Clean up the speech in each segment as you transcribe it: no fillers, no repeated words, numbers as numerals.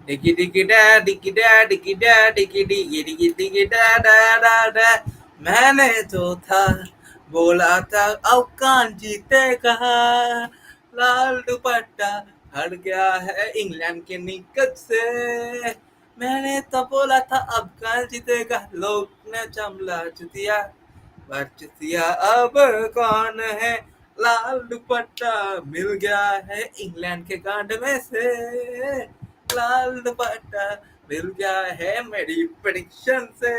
Diggy diggy da, diggy da, diggy da, diggy diggy diggy diggy da da da da. मैंने जो था बोला था अफगान जीतेगा लाल दुपट्टा हट गया है इंग्लैंड के निकट से मैंने तो बोला था अफगान जीतेगा लोग ने जमला जुतिया बचतिया अब कौन है लाल दुपट्टा मिल गया है इंग्लैंड के गांड में से लाल दुपट्टा मिल गया है मेरी प्रेडिक्शन से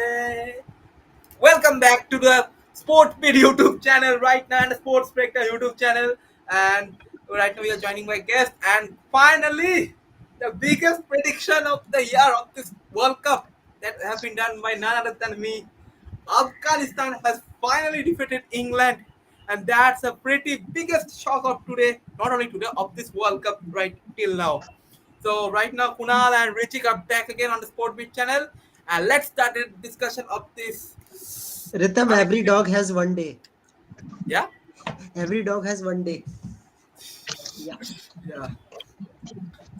Welcome back to the Sports Beat YouTube channel right now and the Sports Breaker YouTube channel. And right now we are joining my guest. And finally, the biggest prediction of the year of this World Cup that has been done by none other than me. Afghanistan has finally defeated England, and that's a pretty biggest shock of today, not only today, of this World Cup right till now. So right now, Kunal and Richie are back again on the Sport Beat channel, and let's start a discussion of this. Ritam, every Unexpected. dog has one day. Yeah, Every dog has one day. Yeah. yeah.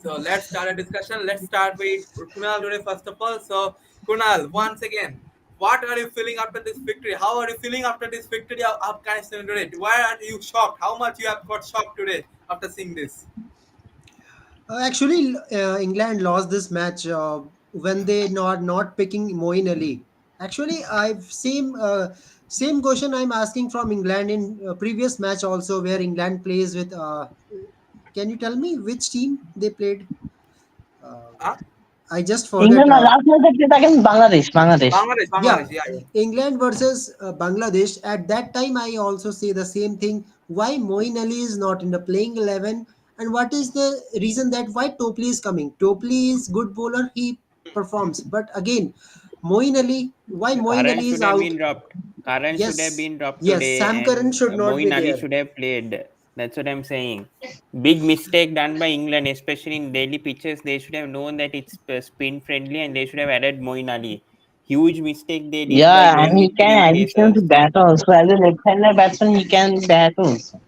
So let's start a discussion. Let's start with Kunal today first of all. So Kunal, once again, what are you feeling after this victory? How are you feeling after this victory of Afghanistan today? Why are you shocked? How much you have got shocked today after seeing this? England lost this match when they not picking Moeen Ali. Actually, I've same question I'm asking from England in previous match also where England plays with. Can you tell me which team they played? Uh, Huh? I just forget. England last match they played against Bangladesh. Bangladesh. Bangladesh, Yeah, Bangladesh. Yeah, yeah. England versus Bangladesh. At that time, I also say the same thing. Why Moeen Ali is not in the playing 11, and what is the reason that why Topley is coming? Topley is good bowler. He performs, but again, Moeen Ali. Why Moeen Karan Ali is should have out? been dropped. Karan should have Yes, been dropped yes. today, Sam Curran and should not be Moeen Ali there. should have played. That's what I'm saying. Big mistake done by England, especially in daily pitches. They should have known that it's spin friendly, and they should have added Moeen Ali. Huge mistake they did by Yeah, and going he with three can additional to pacers. bat also. As a left-hander batsman, he can bat also.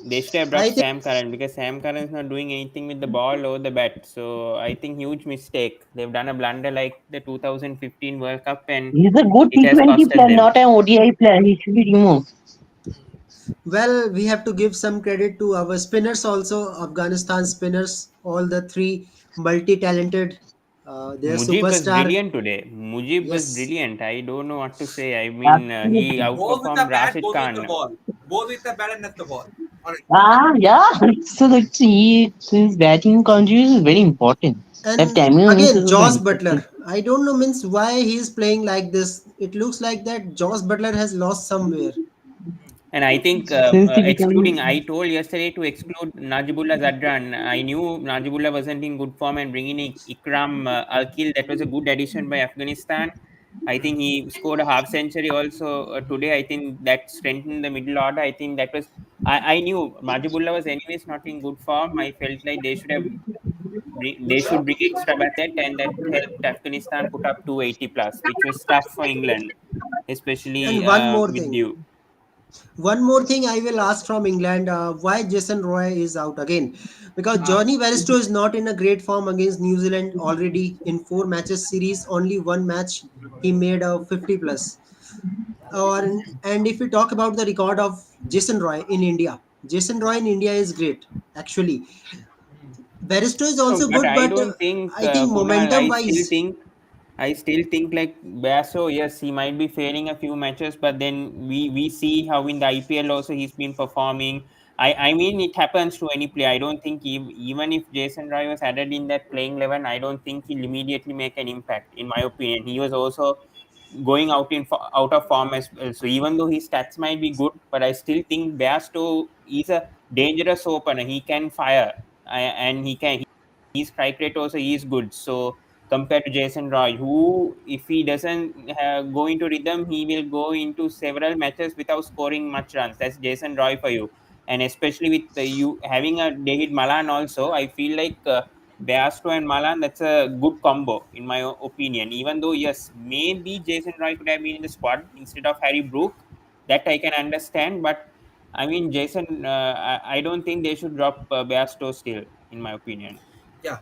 They should have I dropped think. Sam Curran because Sam Curran is not doing anything with the ball or the bat. So I think huge mistake. They've done a blunder like the 2015 World Cup, and He's a good it has T20 costed player, them. not an ODI player. He should be removed. Well, we have to give some credit to our spinners also. Afghanistan spinners, all the three multi-talented. Their Mujib was superstar. brilliant today. Mujib was Yes. brilliant. I don't know what to say. I mean, he Absolutely. Both with the outperformed bat, Rashid both with the Khan. ball. Both with the bat and that's the ball. Honestly. Yeah. So that's his batting contribution is very important. That And cameo innings again, is also Josh important. Butler. I don't know means why he's playing like this. It looks like that Josh Butler has lost somewhere. And I think Since he became excluding, I told yesterday to exclude Najibullah Zadran. I knew Najibullah wasn't in good form, and bringing in Ikram Alkil, that was a good addition by Afghanistan. I think he scored a half century also today. I think that strengthened the middle order. I think that was, I knew Najibullah was anyways not in good form. I felt like they should bring extra Bassett, and that helped Afghanistan put up 280 plus, which was tough for England, especially And one more with thing. Dew. One more thing I will ask from England, why Jason Roy is out again? Because Ah, Johnny Bairstow is not in a great form against New Zealand already in 4 matches series. Only one match he made a 50 plus. Or and if we talk about the record of Jason Roy in India, Jason Roy in India is great actually. Bairstow is No, also but good, I but don't think I think Kunal. momentum wise, I still think like Basso. Yes, he might be failing a few matches, but then we see how in the IPL also he's been performing. I mean it happens to any player. I don't think even if Jason Roy was added in that playing 11, I don't think he'll immediately make an impact. In my opinion, he was also going out of form as well. So even though his stats might be good, but I still think Basto is a dangerous opener. He can fire, and his strike rate also is good. So compared to Jason Roy, who if he doesn't go into rhythm, he will go into several matches without scoring much runs. That's Jason Roy for you, and especially with you having a David Malan also, I feel like. Beasto and Malan, that's a good combo in my opinion. Even though yes, maybe Jason Roy could have been in the squad instead of Harry Brook, that I can understand. But I mean, I don't think they should drop Beasto still, in my opinion. yeah.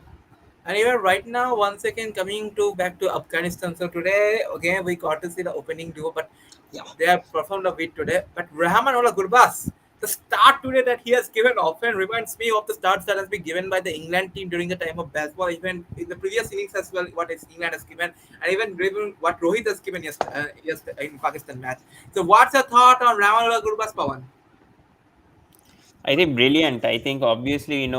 And even right now, once again coming to back to Afghanistan. So today again we got to see the opening duo, but Yeah. they have performed a bit today. But Rahmanullah Gurbas, the start today that he has given often reminds me of the starts that has been given by the England team during the time of baseball, even in the previous innings as well. What is England has given, and even what Rohit has given yesterday in Pakistan match. So, what's your thought on Rahmanullah Gurbas, Pawan? I think brilliant. I think obviously him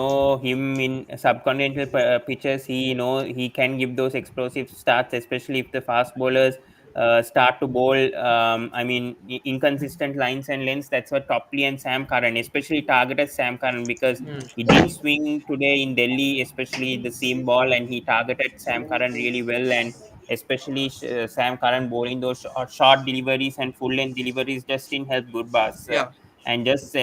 in subcontinental pitches. He can give those explosive starts, especially if the fast bowlers start to bowl. I mean inconsistent lines and lengths. That's what Topley and Sam Curran, especially targeted Sam Curran because Hmm. he didn't swing today in Delhi, especially the seam ball, and he targeted Sam Curran really well. And especially Sam Curran bowling those short deliveries and full length deliveries just didn't help Gurbaz. Yeah, And just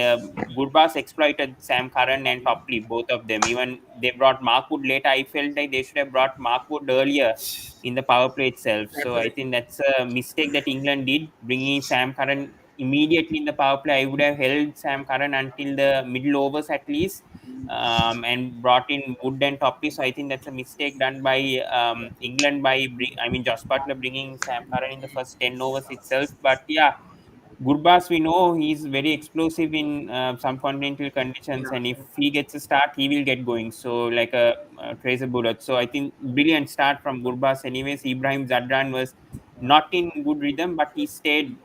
Gurbaz exploited Sam Curran and Topley, both of them. Even they brought Mark Wood later. I felt like they should have brought Mark Wood earlier in the power play itself. So I absolutely. think that's a mistake that England did, bringing Sam Curran immediately in the power play. I would have held Sam Curran until the middle overs at least, and brought in Wood and Topley. So I think that's a mistake done by England by Josh Butler bringing Sam Curran in the first 10 overs itself. But yeah, Gurbas, we know he's very explosive in some continental conditions, Yeah, and if he gets a start, he will get going. So, like a tracer bullet. So, I think brilliant start from Gurbas. Anyways, Ibrahim Zadran was not in good rhythm, but he stayed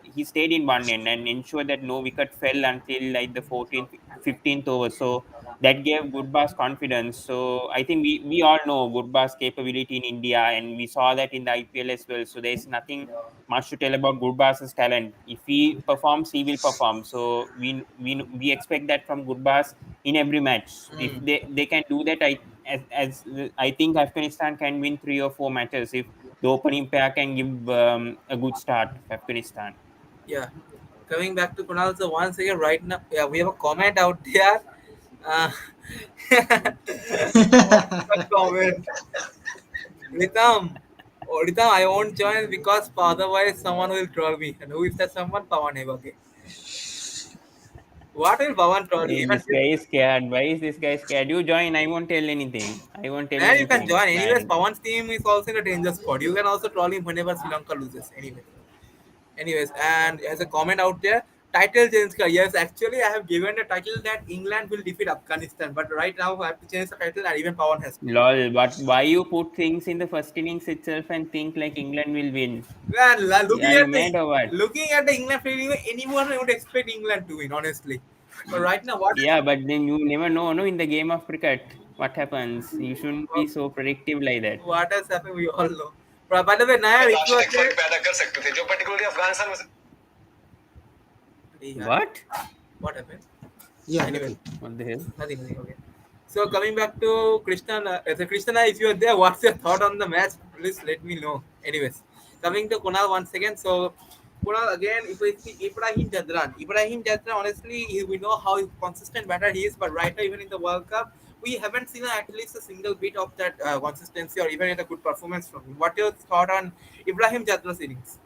in one end and ensured that no wicket fell until like the 14th, 15th over. So that gave Gurbas confidence. So I think we all know Gurbas' capability in India, and we saw that in the IPL as well. So there's nothing much to tell about Gurbas's talent. If he performs, he will perform. So we expect that from Gurbas in every match. If mm, they can do that, as I think Afghanistan can win 3 or 4 matches if the opening pair can give a good start for Afghanistan. yeah. Coming back to Kunal, so once again, right now, yeah, we have a comment out there. Uh, one comment. Ritam, oh, Ritam, I won't join because otherwise someone will troll me. And who is that someone? Pawan hai, okay. What will Pawan troll you? Hey, Even this guy is scared. Why is this guy scared? You join. I won't tell anything. I won't tell man, you can anything, join. Anyways, man. Pawan's team is also in a danger spot. You can also troll him whenever Sri Lanka loses. Anyways, and as a comment out there, title change. Yes, actually, I have given the title that England will defeat Afghanistan. But right now, I have to change the title, and even Pawan has to. Lol. But why you put things in the first innings itself and think like England will win? Man, Yeah, you mad or what? looking at the England field, anyone would expect England to win, honestly. But right now, what Yeah, but then you never know, no, in the game of cricket, what happens. You shouldn't be so predictive like that. what has happened, we all know. But by the way, Nair, if you are there, yeah, What? what happened? Yeah, Anyway, nothing. What the hell? nothing. Okay. So coming back to Krishna, so Krishna, if you are there, what's your thought on the match? Please let me know. Anyways, coming to Kunal once again. So Kunal again, if we see Ibrahim Jadran, honestly, we know how consistent batter he is, but right now even in the World Cup, we haven't seen at least a single bit of that consistency or even a good performance from him. What your thought on Ibrahim Jadran's innings?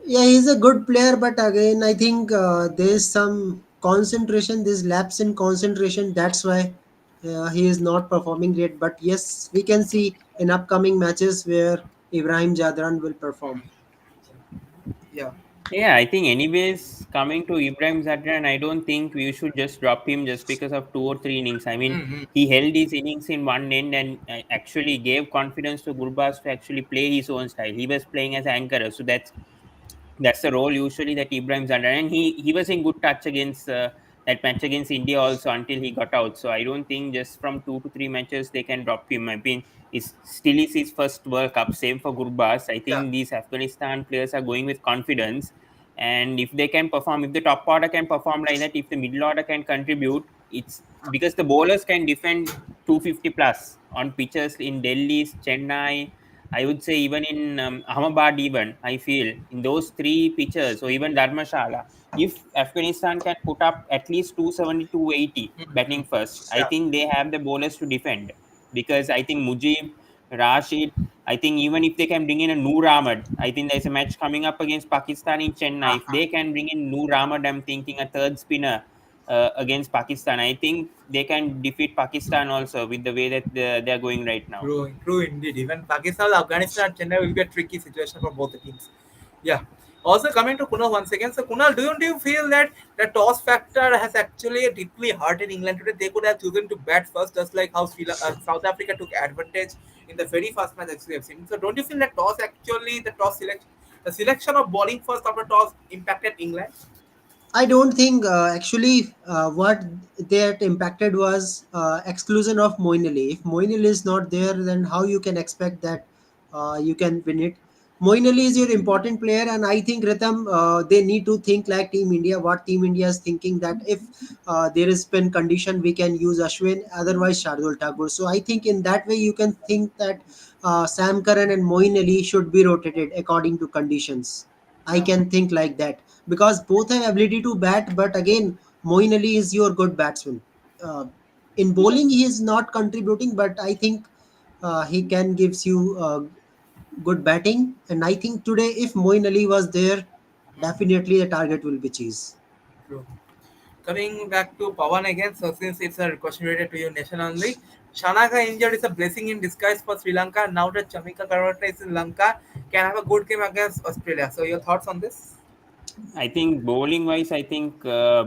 Yeah, he's a good player, but again, I think there's some concentration, this lapse in concentration. That's why he is not performing great. But yes, we can see in upcoming matches where Ibrahim Jadran will perform. Yeah. Yeah, I think anyways, coming to Ibrahim Zadran, I don't think we should just drop him just because of 2 or 3 innings. I mean, Mm-hmm. he held his innings in one end and actually gave confidence to Gurbaz to actually play his own style. He was playing as anchor, so that's the role usually that Ibrahim's under, and he was in good touch against that match against India also until he got out. So I don't think just from 2 to 3 matches they can drop him. I mean, it's still is his first World Cup. Same for Gurbaz. I Yeah. think these Afghanistan players are going with confidence, and if they can perform, if the top order can perform like that, if the middle order can contribute, it's because the bowlers can defend 250 plus on pitches in Delhi, Chennai. I would say even in Ahmedabad, even I feel in those 3 pitches, or even Dharmashala, if Afghanistan can put up at least 270, 280 Mm-hmm. batting first, I Yeah. think they have the bowlers to defend. Because I think Mujib, Rashid, I think even if they can bring in a Noor Ahmed, I think there's a match coming up against Pakistan in Chennai. If Uh-huh. they can bring in Noor Ahmed, I'm thinking a third spinner. against Pakistan. I think they can defeat Pakistan also with the way that they're going right now. True, true indeed. Even Pakistan, Afghanistan, and Chennai will be a tricky situation for both the teams. Yeah. Also coming to Kunal once again. So Kunal, do you feel that the toss factor has actually deeply hurted England today? They could have chosen to bat first, just like how South Africa took advantage in the very first match that we have seen. So don't you feel that toss actually the selection of bowling first after toss impacted England? I don't think actually what that impacted was exclusion of Moeen Ali. If Moeen Ali is not there, then how you can expect that you can win it? Moeen Ali is your important player, and I think Rhythm they need to think like Team India. What Team India is thinking that if there is spin condition, we can use Ashwin, otherwise Shardul Thakur. So I think in that way you can think that Sam Curran and Moeen Ali should be rotated according to conditions. I Yeah, can think like that because both have ability to bat, but again, Moeen Ali is your good batsman. Uh, in bowling, he is not contributing, but I think he can gives you good batting. And I think today, if Moeen Ali was there, definitely the target will be cheese. true. Coming back to Pawan again, so since it's a question related to your nation only, Shanaka injured is a blessing in disguise for Sri Lanka. Now that Chamika Karawata is in Lanka, can have a good game against Australia. So your thoughts on this? I think bowling wise, I think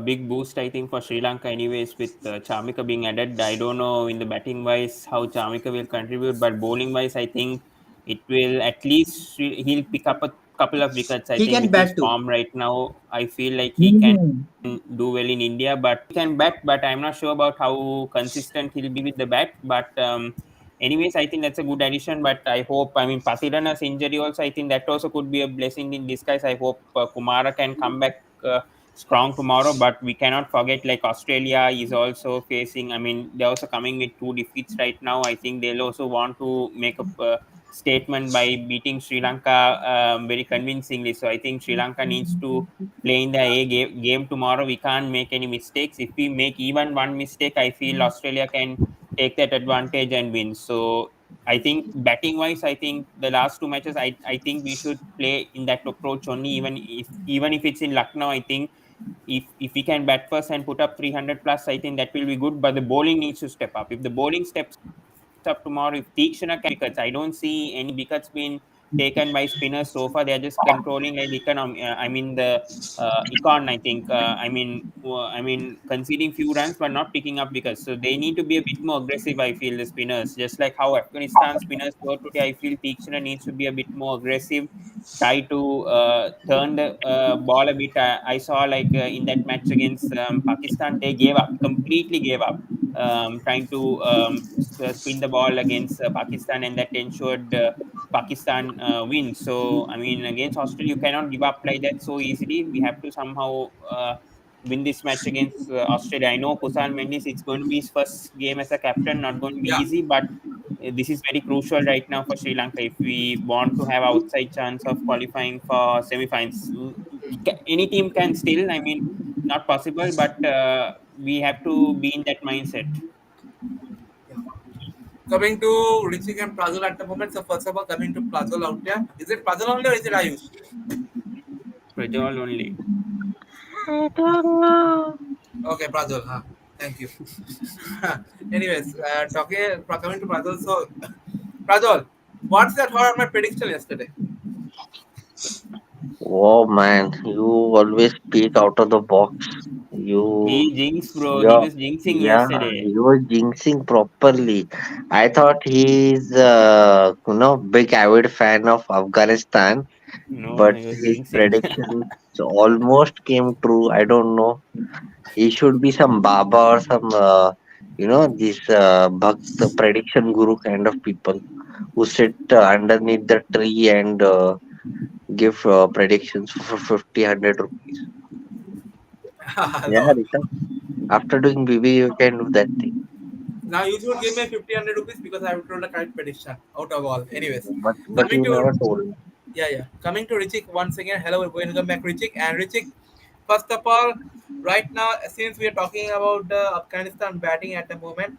big boost. I think for Sri Lanka, anyways, with Chamika being added. I don't know in the batting wise how Chamika will contribute, but bowling wise, I think it will at least he'll pick up a couple of wickets. I He think can with his bat too. form right now, I feel like he can do well in India, but he can bat. But I'm not sure about how consistent he'll be with the bat. But anyways, I think that's a good addition. But I hope, I mean, Patirana's injury also, I think that also could be a blessing in disguise. I hope Kumara can come back strong tomorrow. But we cannot forget, like, Australia is also facing, I mean, they're also coming with two defeats right now. I think they'll also want to make a statement by beating Sri Lanka very convincingly. So I think Sri Lanka needs to play in the game tomorrow. We can't make any mistakes. If we make even one mistake, I feel Australia can take that advantage and win. So I think batting wise, I think the last two matches, I think we should play in that approach only. Even if it's in Lucknow, I think if we can bat first and put up 300 plus, I think that will be good. But the bowling needs to step up. If the bowling steps up tomorrow, if Tikshana can wickets, I don't see any wickets being taken by spinners so far. They are just controlling like economy. I mean the econ. I think. I mean conceding few runs but not picking up wickets. So they need to be a bit more aggressive. I feel the spinners, just like how Afghanistan spinners were today. I feel Tikshana needs to be a bit more aggressive. Try to turn the ball a bit. I saw like in that match against Pakistan, they gave up, completely gave up trying to spin the ball against Pakistan, and that ensured Pakistan win. So, I mean, against Australia, you cannot give up like that so easily. We have to somehow win this match against Australia. I know Kusan Mendes, it's going to be his first game as a captain, not going to be Yeah, easy, but this is very crucial right now for Sri Lanka if we want to have outside chance of qualifying for semi-finals. Any team can still, I mean, not possible, but we have to be in that mindset. yeah. Coming to Richie and Prazul at the moment. So first of all, coming to Prazul out there, is it Prazul only or is it Ayush? Prajwal only. I don't know. Okay, Prazul. Huh. Thank you. Anyways, coming to Prazul. So Prazul, what's that for my prediction yesterday? Oh man, you always speak out of the box. He You, jinxed, bro. He yeah, was jinxing yeah, yesterday. you were jinxing properly. I thought he's, big avid fan of Afghanistan, No, no, but he was his jinxing. predictions almost came true. I don't know. He should be some Baba or some, this Bhakt prediction guru kind of people who sit underneath the tree and give predictions for 50, 100 rupees. Yeah, No. Rita. After doing BB, you can do that thing. Now you should give me 50 rupees because I have told a correct prediction out of all. Anyways, But coming you to never told. yeah. Coming to Richik once again. Hello, welcome back, Richik. And Richik, first of all, right now since we are talking about the Afghanistan batting at the moment,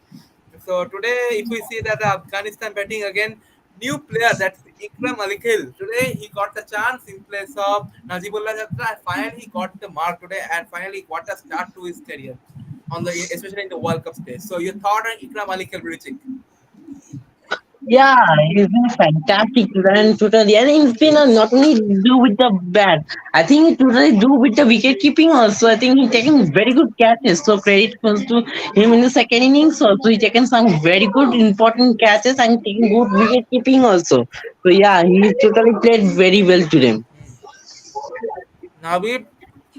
so today if we see that the Afghanistan batting again, new player, that's Ikram Alikil. Today he got the chance in place of Najibullah Jatra, and finally he got the mark today, and finally got a start to his career on the especially in the World Cup stage. So your thought on Ikram Alikil, Brichik? Yeah, he's been fantastic run totally, and it's been not only do with the bat. I think it totally do with the wicket keeping also. I think he taken very good catches. So credit goes to him in the second innings also. He taken some very good important catches and taking good wicket keeping also. So yeah, he totally played very well today. Naveed,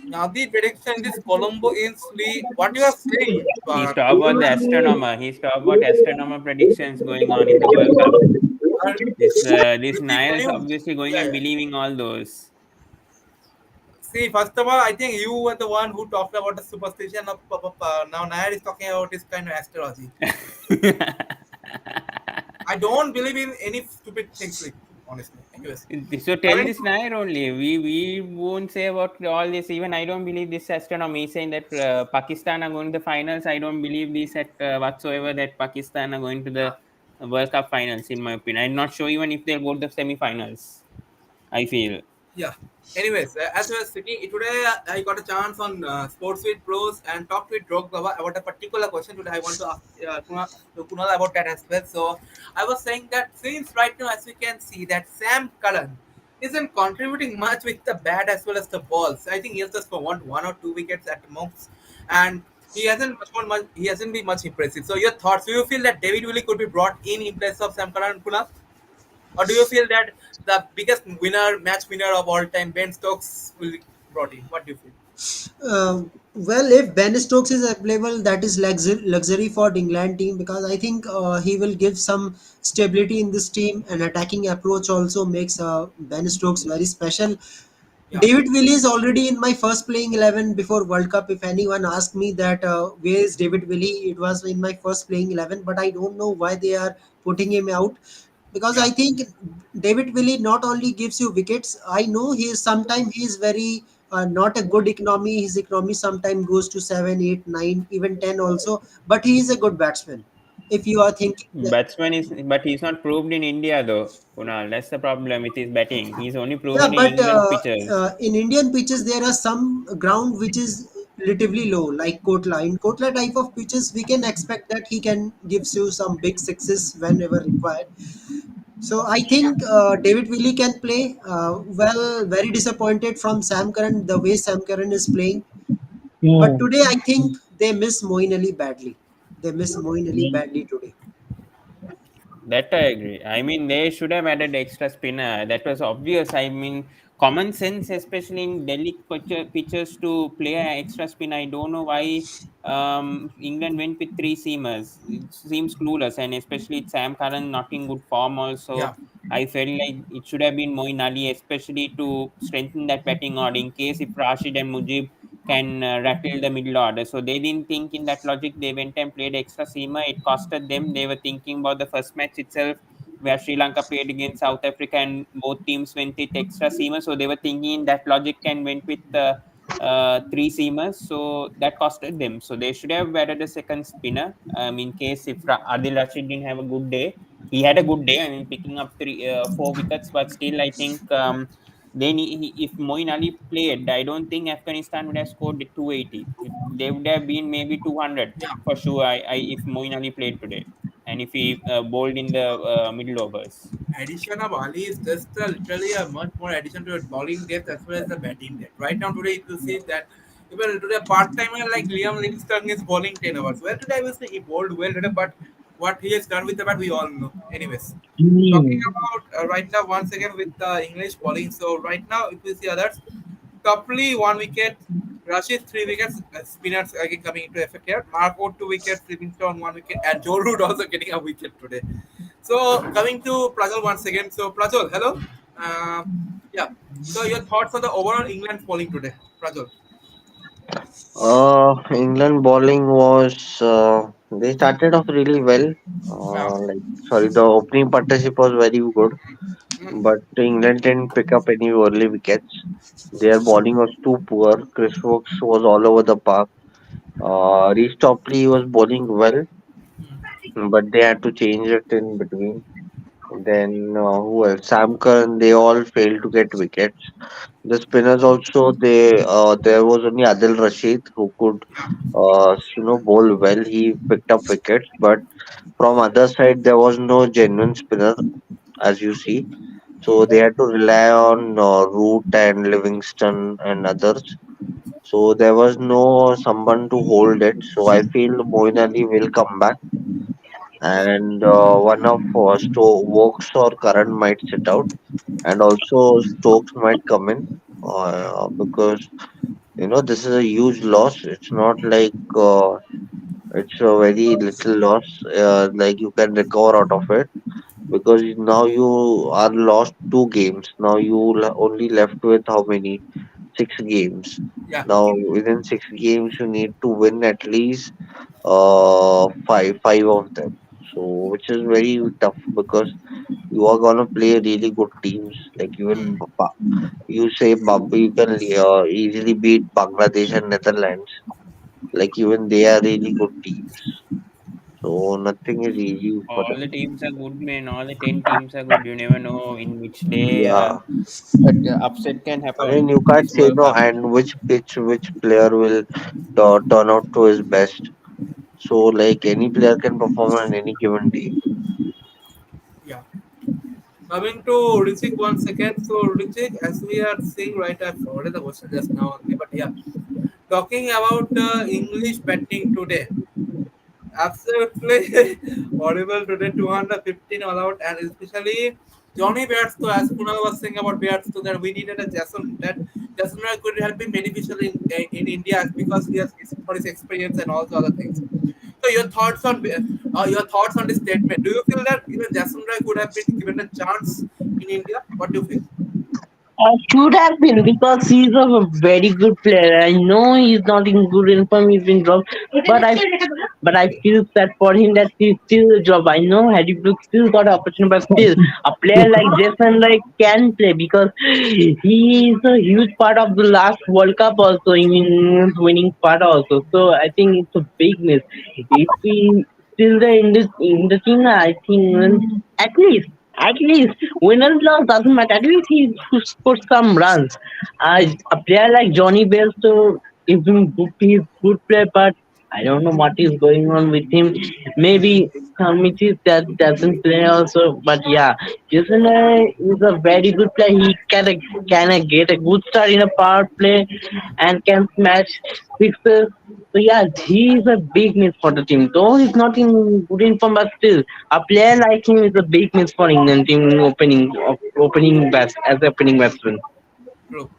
now the prediction in this Colombo Ainsley, what you are saying, He's Bharat? talking about the astronomer. He's talking about astronomer predictions going on in the World Cup. This You see, can Niall's you? obviously going Yeah, and yeah. believing all those. See, first of all, I think you were the one who talked about the superstition of now Nair is talking about this kind of astrology. I don't believe in any stupid things like honestly. Anyways, So tell coming this to Nair only. We won't say about all this. Even I don't believe this astronomy saying that Pakistan are going to the finals. I don't believe this at whatsoever that Pakistan are going to the World Cup finals. In my opinion, I'm not sure even if they'll go to the semi-finals. I feel. yeah. Anyways, as I was sitting today, I got a chance on Sports with Pros and talked with Drogba about a particular question today. I want to ask Kunal about that as well. So I was saying that since right now, as we can see, that Sam Curran isn't contributing much with the bat as well as the balls. I think he has just for one or two wickets at most, and he hasn't been much impressive. So your thoughts? Do you feel that David Willey could be brought in place of Sam Curran, Kunal? Or do you feel that the biggest match winner of all time, Ben Stokes, will be brought in? What do you feel? Well, if Ben Stokes is available, that is luxury for the England team because I think he will give some stability in this team. And attacking approach also makes Ben Stokes very special. Yeah, David Willey is already in my first playing 11 before World Cup. If anyone asked me that where is David Willey, it was in my first playing 11. But I don't know why they are putting him out because yeah, I think David Willey not only gives you wickets. I know he is sometimes he is very not a good economy. His economy sometimes goes to 7, 8, 9, even 10 also. But he is a good batsman. If you are thinking that, Batsman is, but he's not proved in India though. Kunal, that's the problem with his batting. He's only yeah, proven in but England pitches. in Indian pitches there are some ground which is relatively low, like Kotla. In Kotla type of pitches, we can expect that he can gives you some big sixes whenever required. So I think David Willey can play well. Very disappointed from Sam Curran the way Sam Curran is playing. But Hmm. today I think they miss Moeen Ali badly. They miss Moeen Ali badly today. That I agree. I mean, they should have added extra spinner. That was obvious. I mean, common sense, especially in Delhi pitchers, to play an extra spin. I don't know why England went with three seamers. It seems clueless, and especially Sam Curran not in good form. yeah, Also, I felt like it should have been Moeen Ali, especially to strengthen that batting order in case if Rashid and Mujib can rattle the middle order. So they didn't think in that logic. They went and played extra seamer. It costed them. They were thinking about the first match itself, where Sri Lanka played against South Africa, and both teams went with extra seamer. So they were thinking in that logic and went with three seamers. So that costed them. So they should have added a second spinner. In case if Adil Rashid didn't have a good day, he had a good day. I mean, picking up four wickets, but still, I think. Then if Moeen Ali played, I don't think Afghanistan would have scored 280. They would have been maybe 200 yeah. for sure. If Moeen Ali played today, and if he bowled in the middle overs. Addition of Ali is just literally a much more addition to your bowling depth as well as the batting depth. Right now, today you will see that even today a part timer like Liam Livingstone is bowling 10 overs. Well, today I will say he bowled well today, but what he has done with the bat, we all know. Anyways, talking Hmm. about right now once again with the English bowling. So right now, if we see others, Copley 1 wicket, Rashid 3 wickets, spinners again coming into effect here. Marco 2 wickets, Livingstone 1 wicket, and Joe Root also getting a wicket today. So coming to Prajal once again. So Prajal, hello. Uh, yeah. So your thoughts on the overall England bowling today, Prajal? England bowling was they started off really well. Yeah. Sorry, the opening partnership was very good, Mm, but England didn't pick up any early wickets. Their bowling was too poor. Chris Wokes was all over the park. Reece Topley was bowling well, mm. but they had to change it in between. Then who else? Sam Curran, they all failed to get wickets. The spinners also, there was only Adil Rashid who could bowl well. He picked up wickets, but from other side there was no genuine spinner as you see. So they had to rely on Root and Livingston and others. So there was no someone to hold it. So I feel Moeen Ali will come back, and one of Stokes or Curran might sit out, and also Stokes might come in because this is a huge loss. It's not like it's a very little loss. Like you can recover out of it because now you are lost 2 games. Now you only left with how many? 6 games. Yeah, Now within 6 games you need to win at least five of them. So which is very tough because you are gonna play really good teams. Like even you say you can easily beat Bangladesh and Netherlands. Like even they are really good teams. So nothing is easy for All them. the teams are good, man. All the 10 teams are good. You never know in which day Yeah. upset can I mean, happen you in can't this say World no, Cup. and which pitch, which player will turn out to his best. So, like any player can perform on any given day. yeah. Coming to Rijik 1 second. So Rijik, as we are seeing right, I've forwarded the question just now only, but yeah, talking about English batting today. Absolutely horrible today. 215 all out, and especially Johnny Bairstow, as Kunal was saying about Bairstow, that we needed a Jason. That Jason could help him beneficial in India because he has for his experience and all the other things. So your thoughts on this statement? Do you feel that even Jason could have been given a chance in India? What do you feel? Should have been because he's a very good player. I know he's not in good inform, he's been dropped, but I feel sad for him that he's still a job. I know Harry Brooks still got an opportunity, but still a player like Jason like can play because he is a huge part of the last World Cup also in England's winning part also. So I think it's a big miss. If he still there in the team, I think at least at least winners loss doesn't matter. At least he put some runs. A player like Johnny Bell, so he's good player, but I don't know what is going on with him. Maybe committees that doesn't play also, but yeah, Jason is a very good player. He can get a good start in a power play and can smash sixes. So yeah, he is a big miss for the team. Though he's not in good inform, but still a player like him is a big miss for England team in opening bats as the opening batsman. True.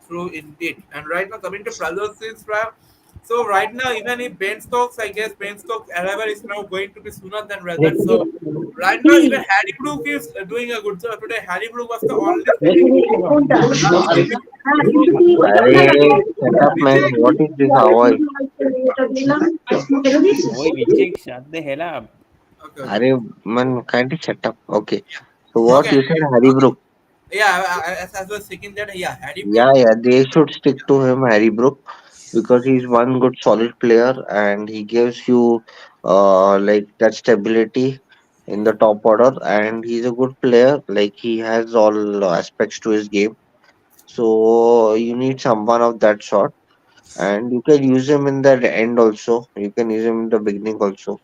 True indeed. And right now coming to Pralos's rap. So right now, even if Ben Stokes, I guess Ben Stokes arrival is now going to be sooner than rather. So right now, even Harry Brook is doing a good job today. Harry Brook was the only saving. Saving. अरे shut up man, Vijay. what is this Hawaii? Oi, Vichik, shut the hell up. Okay, okay, अरे man, can't you shut up? Okay. So what okay, you said, Harry okay. Brook? Yeah, as I was thinking that, yeah, Harry Brook. Yeah, they should stick to him, Harry Brook, because he's one good solid player and he gives you like that stability in the top order, and he's a good player. Like he has all aspects to his game. So you need someone of that sort, and you can use him in the end also. You can use him in the beginning also.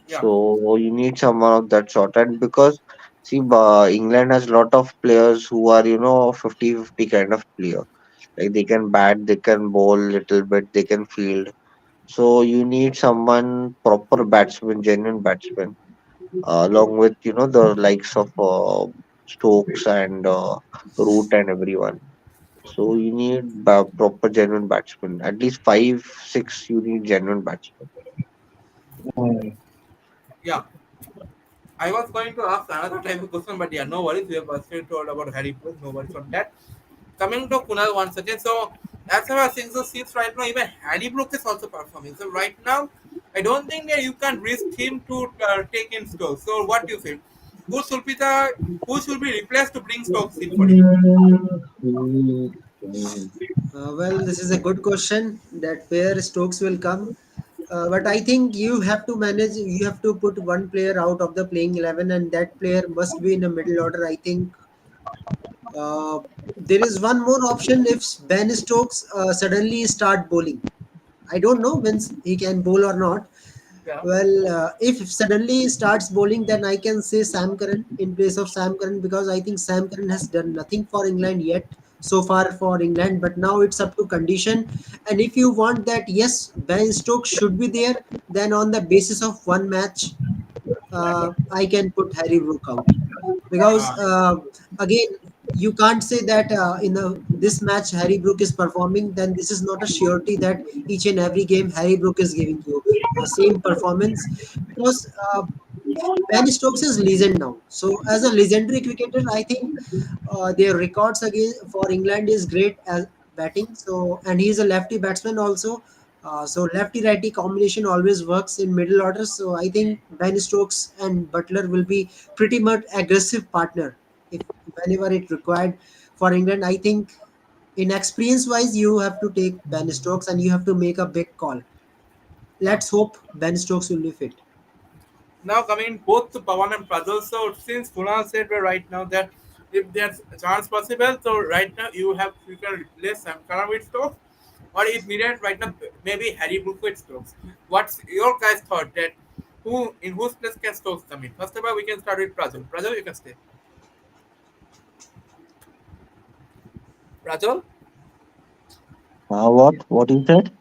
Yeah, So you need someone of that sort, and because see, England has a lot of players who are 50-50 kind of player. Like they can bat, they can bowl little bit, they can field. So you need someone proper batsman, genuine batsman, along with the likes of Stokes and Root and everyone. So you need proper genuine batsmen. At least five, six. You need genuine batsmen. yeah. I was going to ask another type of question, but yeah, no worries. We have already told about Harry Brook. No worries on that. Coming to Kunal once again. So as I was saying, so seems right now even Harry Brook is also performing. So right now, I don't think that you can risk him to take in Stokes. So what do you feel? Who should be the who should be replaced to bring Stokes in for you? Mm, mm. Well, this is a good question. That where Stokes will come. But I think you have to manage. You have to put one player out of the playing 11, and that player must be in a middle order. I think uh, there is one more option if Ben Stokes suddenly start bowling. I don't know when he can bowl or not. Yeah. Well, if suddenly he starts bowling, then I can say Sam Curran in place of Sam Curran, because I think Sam Curran has done nothing for England yet so far for England. But now it's up to condition. And if you want that, yes, Ben Stokes should be there. Then on the basis of one match, I can put Harry Brook out, because again, you can't say that in this match Harry Brook is performing. Then this is not a surety that each and every game Harry Brook is giving you same performance, because Ben Stokes is legend now. So as a legendary cricketer, I think their records again for England is great as batting. So and he is a lefty batsman also. So lefty righty combination always works in middle order. So I think Ben Stokes and Butler will be pretty much aggressive partner if whenever it required for England. I think in experience wise, you have to take Ben Stokes and you have to make a big call. Yeah. Let's hope Ben Stokes will be fit. Now coming both to Pawan and Pradal. So since Kunal said right now that if there's a chance possible, so right now you can replace Sam Curran with Stokes, or if needed right now maybe Harry Brook with Stokes. What's your guys' thought that who in whose place can Stokes come in? First of all, we can start with Pradal. Pradal, you can stay. Pradal? What you said?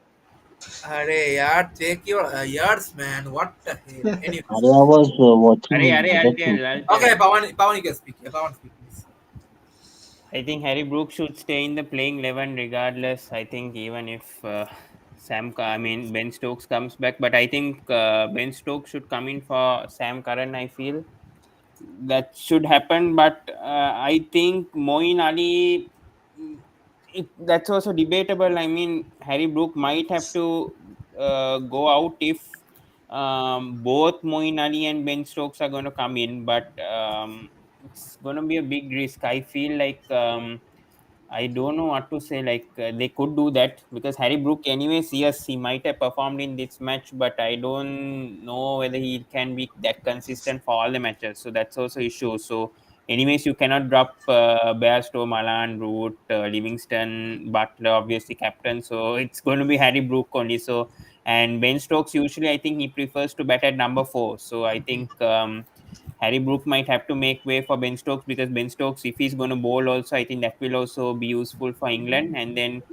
Arey yaar, take your ears, man. What the hell? Anyways. I was Are, watching are, other I'll things. tell, I'll Okay, tell. Pawan, you can speak. Yeah, Pawan, speak, please. I think Harry Brooks should stay in the playing 11 regardless. I think even if I mean Ben Stokes comes back, but I think Ben Stokes should come in for Sam Curran. I feel that should happen, but I think Moeen Ali, mm, that's also debatable. I mean, Harry Brook might have to go out if both Moeen Ali and Ben Stokes are going to come in, but it's going to be a big risk. I feel like. I don't know what to say. Like they could do that because Harry Brook, anyways, yes, he might have performed in this match, but I don't know whether he can be that consistent for all the matches. So that's also issue. So, anyways, you cannot drop Bairstow, Malan, Root, Livingston, Butler, obviously captain. So it's going to be Harry Brook only. So and Ben Stokes usually I think he prefers to bat at number 4. So I think. Harry Brook might have to make way for Ben Stokes because Ben Stokes, if he's going to bowl also, I think that will also be useful for England. And then,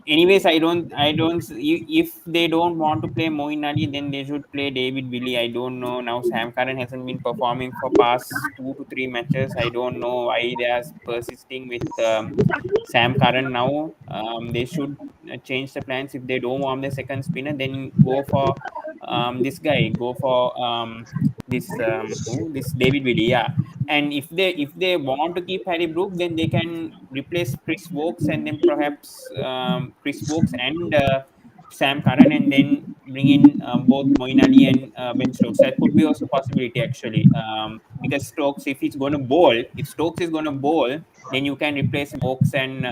anyways, if they don't want to play Moeen Ali, then they should play David Willey. I don't know. Now Sam Curran hasn't been performing for past 2 to 3 matches. I don't know why they are persisting with Sam Curran now. They should change the plans. If they don't want the second spinner, then go for this guy. Go for this David Willey. Yeah, and if they want to keep Harry Brook, then they can replace Chris Wokes and then perhaps Chris Wokes and Sam Curran, and then bring in both Moeen Ali and Ben Stokes. That could be also possibility actually, because Stokes, if Stokes is going to bowl, then you can replace Wokes and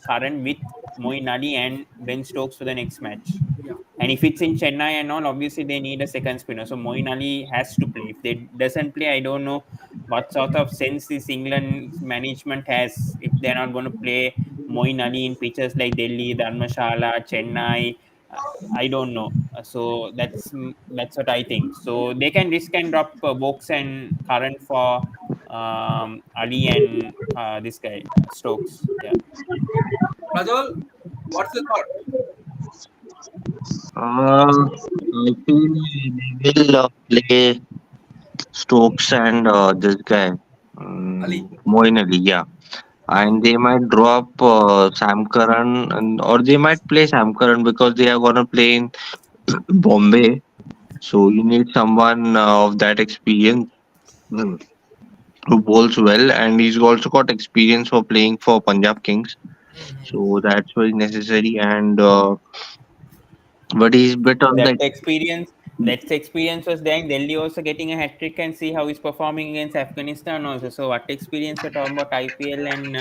Curran with Moeen Ali and Ben Stokes for the next match. Yeah. And if it's in Chennai and all, obviously they need a second spinner. So Moeen Ali has to play. If they doesn't play, I don't know what sort of sense this England management has if they're not going to play Moeen Ali in pitches like Delhi, Dharmashala, Chennai. Uh, I don't know. So that's what I think. So they can risk and drop Vokes and Current for Ali and this guy Stokes. Yeah. Pradal, what's your thought? I feel they will play Stokes and this guy, Ali. Moeen Ali, yeah. And they might drop Sam Curran, or they might play Sam Curran because they are gonna play in Bombay. So you need someone of that experience, mm, who bowls well, and he's also got experience for playing for Punjab Kings. So that's very necessary. And but he's bit on that the experience That's experience was there in Delhi also getting a hat trick and see how he's performing against Afghanistan also. So what experience you're talking about IPL and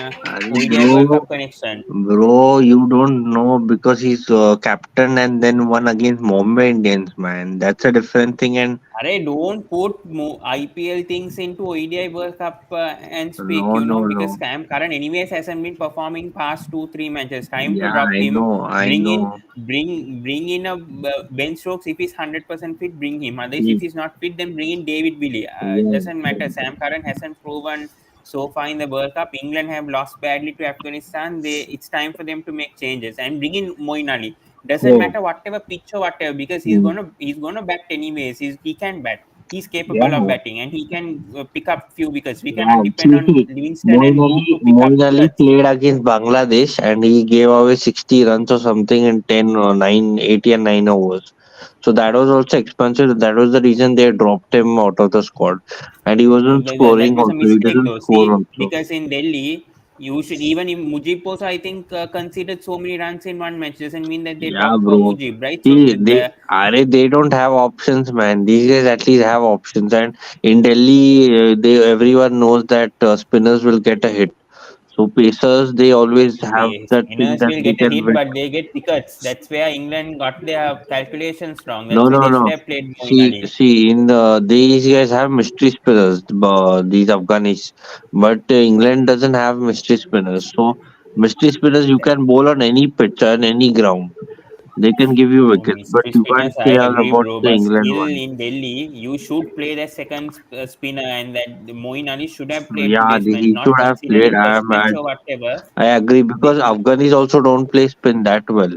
ODI World Bro, Cup connection? bro, you don't know because he's captain and then won against Mumbai Indians, man. That's a different thing. And Arey, don't put IPL things into ODI World Cup and speak, no, you no, know, no. because Cam Curran anyways hasn't been performing past 2-3 matches. Time to Yeah, drop I him. know, I Bring in, know. bring in a Ben Stokes if he's 100% fit. Bring him. Otherwise, if He, he's not fit, then bring in David Willey. It yeah, doesn't matter. Sam Curran hasn't proven so far in the World Cup. England have lost badly to Afghanistan. It's time for them to make changes and bring in Moeen Ali. Doesn't oh, matter whatever pitch or whatever, because mm, he's gonna bat anyways. He can bat. He's capable of yeah. batting and he can pick up few wickets. We Yeah, cannot depend on see, Livingston and Root to pick up Moeen Ali wickets. played against Bangladesh and he gave away 60 runs or something in 10 or 9, 80 and 9 overs. So that was also expensive. That was the reason they dropped him out of the squad. And he wasn't That scoring was a also. He mistake doesn't though. score See, also. because in Delhi, you should even if Mujib also I think conceded so many runs in one match doesn't mean that they Yeah, drop bro. Mujib, right? So See, they don't have options, man. These guys at least have options. And in Delhi, everyone knows that spinners will get a hit. So pacers, they always have that thing spinners that will they get a can hit, win. but they get wickets. That's where England got their calculations wrong. No, That's why no, they should no. have played Moeen Ali. See, in these guys have mystery spinners, these Afghanis, but England doesn't have mystery spinners. So mystery spinners, you can bowl on any pitch and any ground. They can give you No, wickets, but mystery you can't spinners, I say agree, about bro. the But England still, one. in Delhi, you should play the second spinner, and that Moeen Ali should have played Yeah, today's match, he not should have played. considering test match or whatever. I agree They, because Afghanis also don't play spin that well.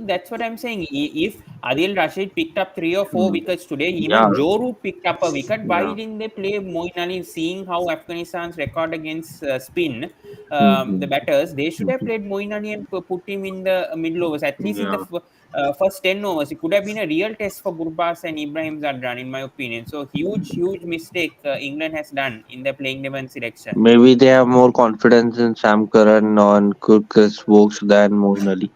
that's what I'm saying. If Adil Rashid picked up 3 or 4 Mm, wickets today, yeah, even Joe Root picked up a wicket. Why yeah. didn't they play Moeen Ali? Seeing how Afghanistan's record against spin, the Mhm, batters, they should have mhm. played Moeen Ali and put him in the middle overs, at least in the Yeah, first 10 overs. It could have been a real test for Gurbaz and Ibrahim Zadran, in my opinion. So, huge mistake England has done in their playing 11 selection. maybe they have more confidence in Sam Curran and Chris Wokes than Moeen Ali.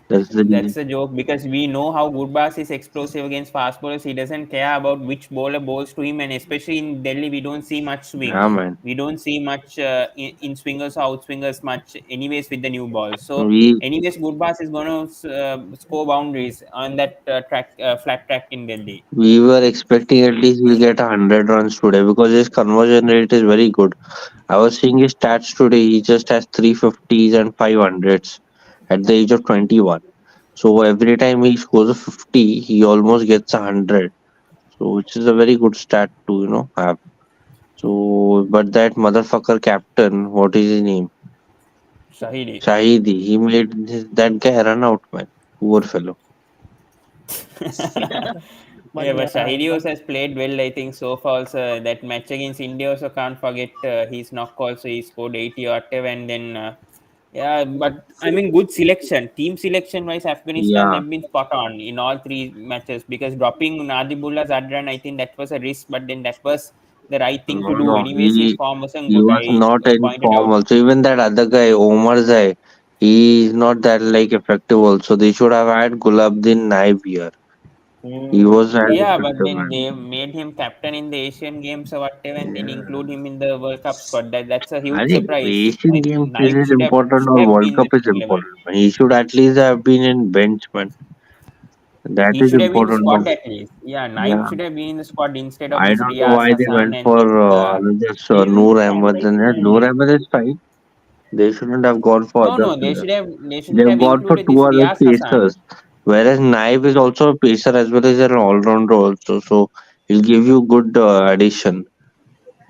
That's the That's reason. a joke because we know how Gurbaz is explosive against fast bowlers. He doesn't care about which bowler bowls to him, and especially in Delhi, we don't see much swing. Yeah, man. We don't see much in swingers or out swingers much, anyways, with the new ball. So, We anyways, Gurbaz is going to score boundaries on that flat track in Delhi. we were expecting at least we'll get 100 runs today because his conversion rate is very good. I was seeing his stats today. He just has 350s and 500s at the age of 21. So every time he scores a 50, he almost gets 100. So which is a very good stat to have. So but that motherfucker captain, what is his name? Shahidi. Shahidi. He made that guy run out, man. Poor fellow. But Yeah, but yeah, Shahidi also has played well, I think, so far. Also, that match against India also can't forget his knock also. He scored 80 or whatever, and then yeah, but I mean, good selection. Team selection wise, Afghanistan Yeah. have been spot on in all 3 matches because dropping Nadibullah Zadran, I think that was a risk, but then that was the right thing No, to do. no. Anyways, his He form wasn't he good. was I not in pointed form out. also. Even that other guy, Omar Zai, he is not that like effective also. They should have had Gulabdin Naib here. He was as Yeah, but effective, then man. they made him captain in the Asian Games or whatever, and then Yeah. include him in the World Cup squad. That's a I huge think surprise. Asian Games is Naib it important should or have World been in Cup the is playing 11. important. He should at least have been in bench, man. That He is should have been in the important, squad man. at least. Yeah, Naib Yeah. should have been in the squad instead of I this don't know Riaz why they Hassan went and for this. another Noor Ahmed. And Noor Ahmed is fine. They shouldn't have gone for No, other no, players. they shouldn't They've have gone for included two this other Riaz Hassan. pacers. Whereas Naib is also a pacer as well as an all-rounder also. So he'll give you good addition.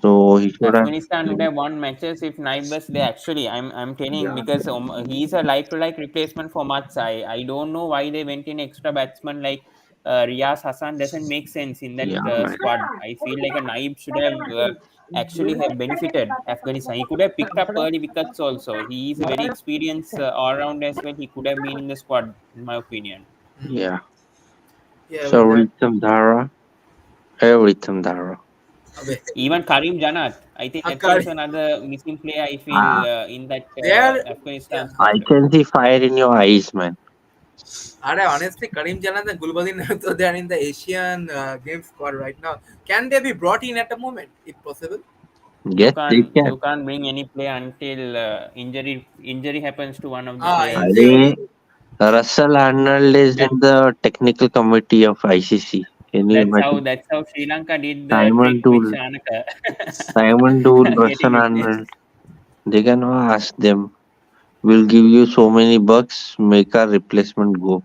So he should have Afghanistan would played. have won matches if Naib was there. Actually, I'm telling Yeah, because he's a like-to-like replacement for Matsai. I don't know why they went in extra batsman like Riaz Hassan. Doesn't make sense in that yeah, man. squad. I feel like a Naib should have actually have benefited Afghanistan. He could have picked up early wickets also. He is a very experienced all-round as well. He could have been in the squad, in my opinion. Yeah. Yeah, So well, that. Ritam Dhara. Hey, Ritam Dhara. Okay. Even Karim Janat, I think that's Akari. also another missing player. I feel Ah, in that They are. Yeah. Afghanistan I squad. can see fire in your eyes, man. Are honestly, Karim Jalan and Gulbadin Nato, they are in the Asian game squad right now. Can they be brought in at the moment, if possible? Yes, they You can. can't bring any play until injury happens to one of the Ah, players. injury. Are Russell Arnold is That, in the technical committee of ICC. Can you imagine? that's how Sri Lanka did the trick Simon with Tool, Shanaka, Simon Tool, getting Russell replaced. Arnold. They can ask them. We'll give you so many bucks. Make our replacement go.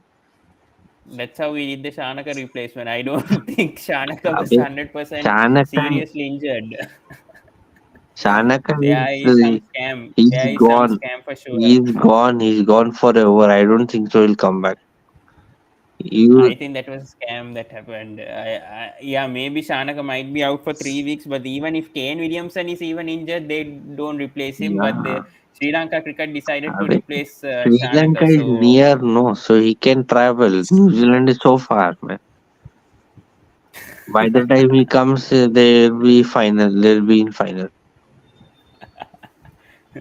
That's how we did the Shanaka replacement. I don't think Shanaka was अबे 100% Shanaka, seriously injured. Yeah. Shanaka There is some is scam. he's There is some gone. scam for sure. He's gone. He's gone forever. I don't think so. He'll come back. I You, think that was a scam that happened. Yeah, maybe Shanaka might be out for 3 weeks, but even if Kane Williamson is even injured, they don't replace him. But yeah. the Sri Lanka cricket decided to अबे replace Sri Lanka Shanaka. is So near, no, so he can travel. New Zealand is so far, man. By the time he comes, they'll be final. They'll be in final.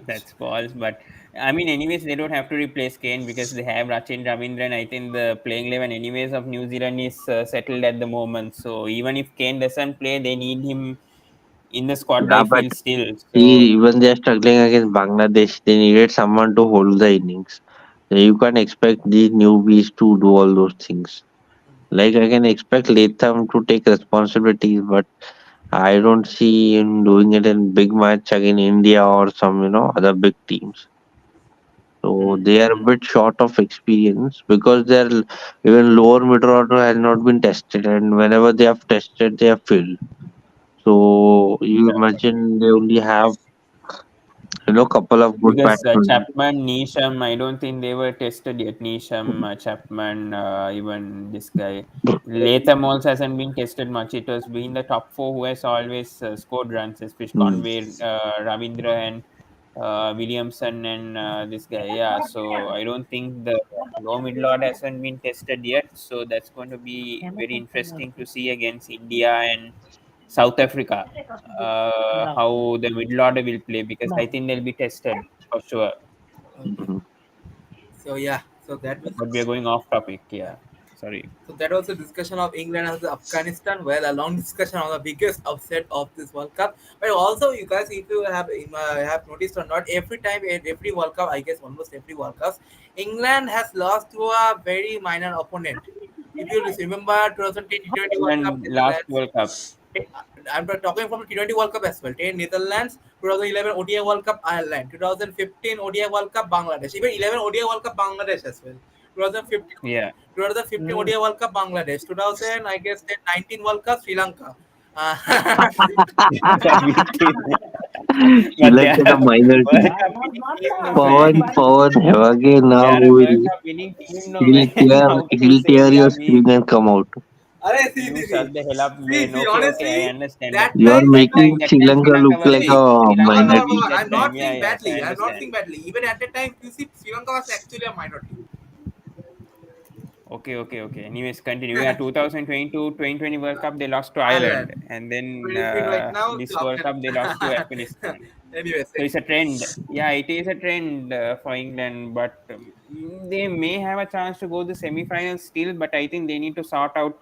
that's false. But I mean, anyways, they don't have to replace Kane because they have Rachin Ravindran. I think the playing 11, anyways, of New Zealand is settled at the moment. So even if Kane doesn't play, they need him in the squad, Yeah, I but feel still. So see, even they're struggling against Bangladesh. They needed someone to hold the innings. You can't expect these newbies to do all those things. Like I can expect Latham to take responsibilities, but I don't see him doing it in big match against India or some other big teams. So hmm, they are a bit short of experience because their even lower mid order has not been tested, and whenever they have tested, they have failed. So you imagine they only have couple of good because batsmen. Chapman, Neesham, I don't think they were tested yet. Neesham, Chapman, even this guy. Latham also hasn't been tested much. It was been the top four who has always scored runs, especially Hmm. Conway, Ravindra, and Williamson, and this guy. Yeah, so I don't think the low middle order hasn't been tested yet. So that's going to be very interesting to see against India and South Africa, how the middle order will play because I think they'll be tested for sure. Okay. Mhm. So yeah. So that was But we are going off topic. Yeah, sorry. So that was a discussion of England as Afghanistan. Well, a long discussion on the biggest upset of this World Cup. But also, you guys, if you have noticed or not, every time at every World Cup, I guess almost every World Cup, England has lost to a very minor opponent. If you remember 2010 T20 World Cup, England last Netherlands. World Cup. I'm talking from T20 World Cup as well. 10 Netherlands, 2011 ODI World Cup Ireland, 2015 ODI World Cup Bangladesh, even 11 ODI World Cup Bangladesh as well. 2015, Yeah, 2015 ODI World Cup Bangladesh, 2000 I guess then 19 World Cup Sri Lanka. Uh, that beat team. Sri But they Lanka is a are minor World team. Cup winning team, no Pawan, man. Pawan Hewage They now are a World Cup winning team, no he'll man. tear How can you he'll say tear they your are weak? screen and come out. You shut the hell up, man. see, Okay, okay, I honestly, understand. But that You're time, making that Sri time Lanka Sri Lanka look was like see, weak. a Sri Lanka minor was team. weak I'm that time. not Yeah, saying yeah. So I badly. I'm not understand. saying badly. Even at the time, you see, Sri Lanka was actually a minority. Okay, okay, okay. Anyways, continue. Yeah, 2022, 2020 World Cup, they lost to Ireland. Ireland. And then 23 right now to this World Cup, they lost to Afghanistan. Afghanistan. Anyway, So same. it's a trend. Yeah, it is a trend for England, but they may have a chance to go to semi-finals still. But I think they need to sort out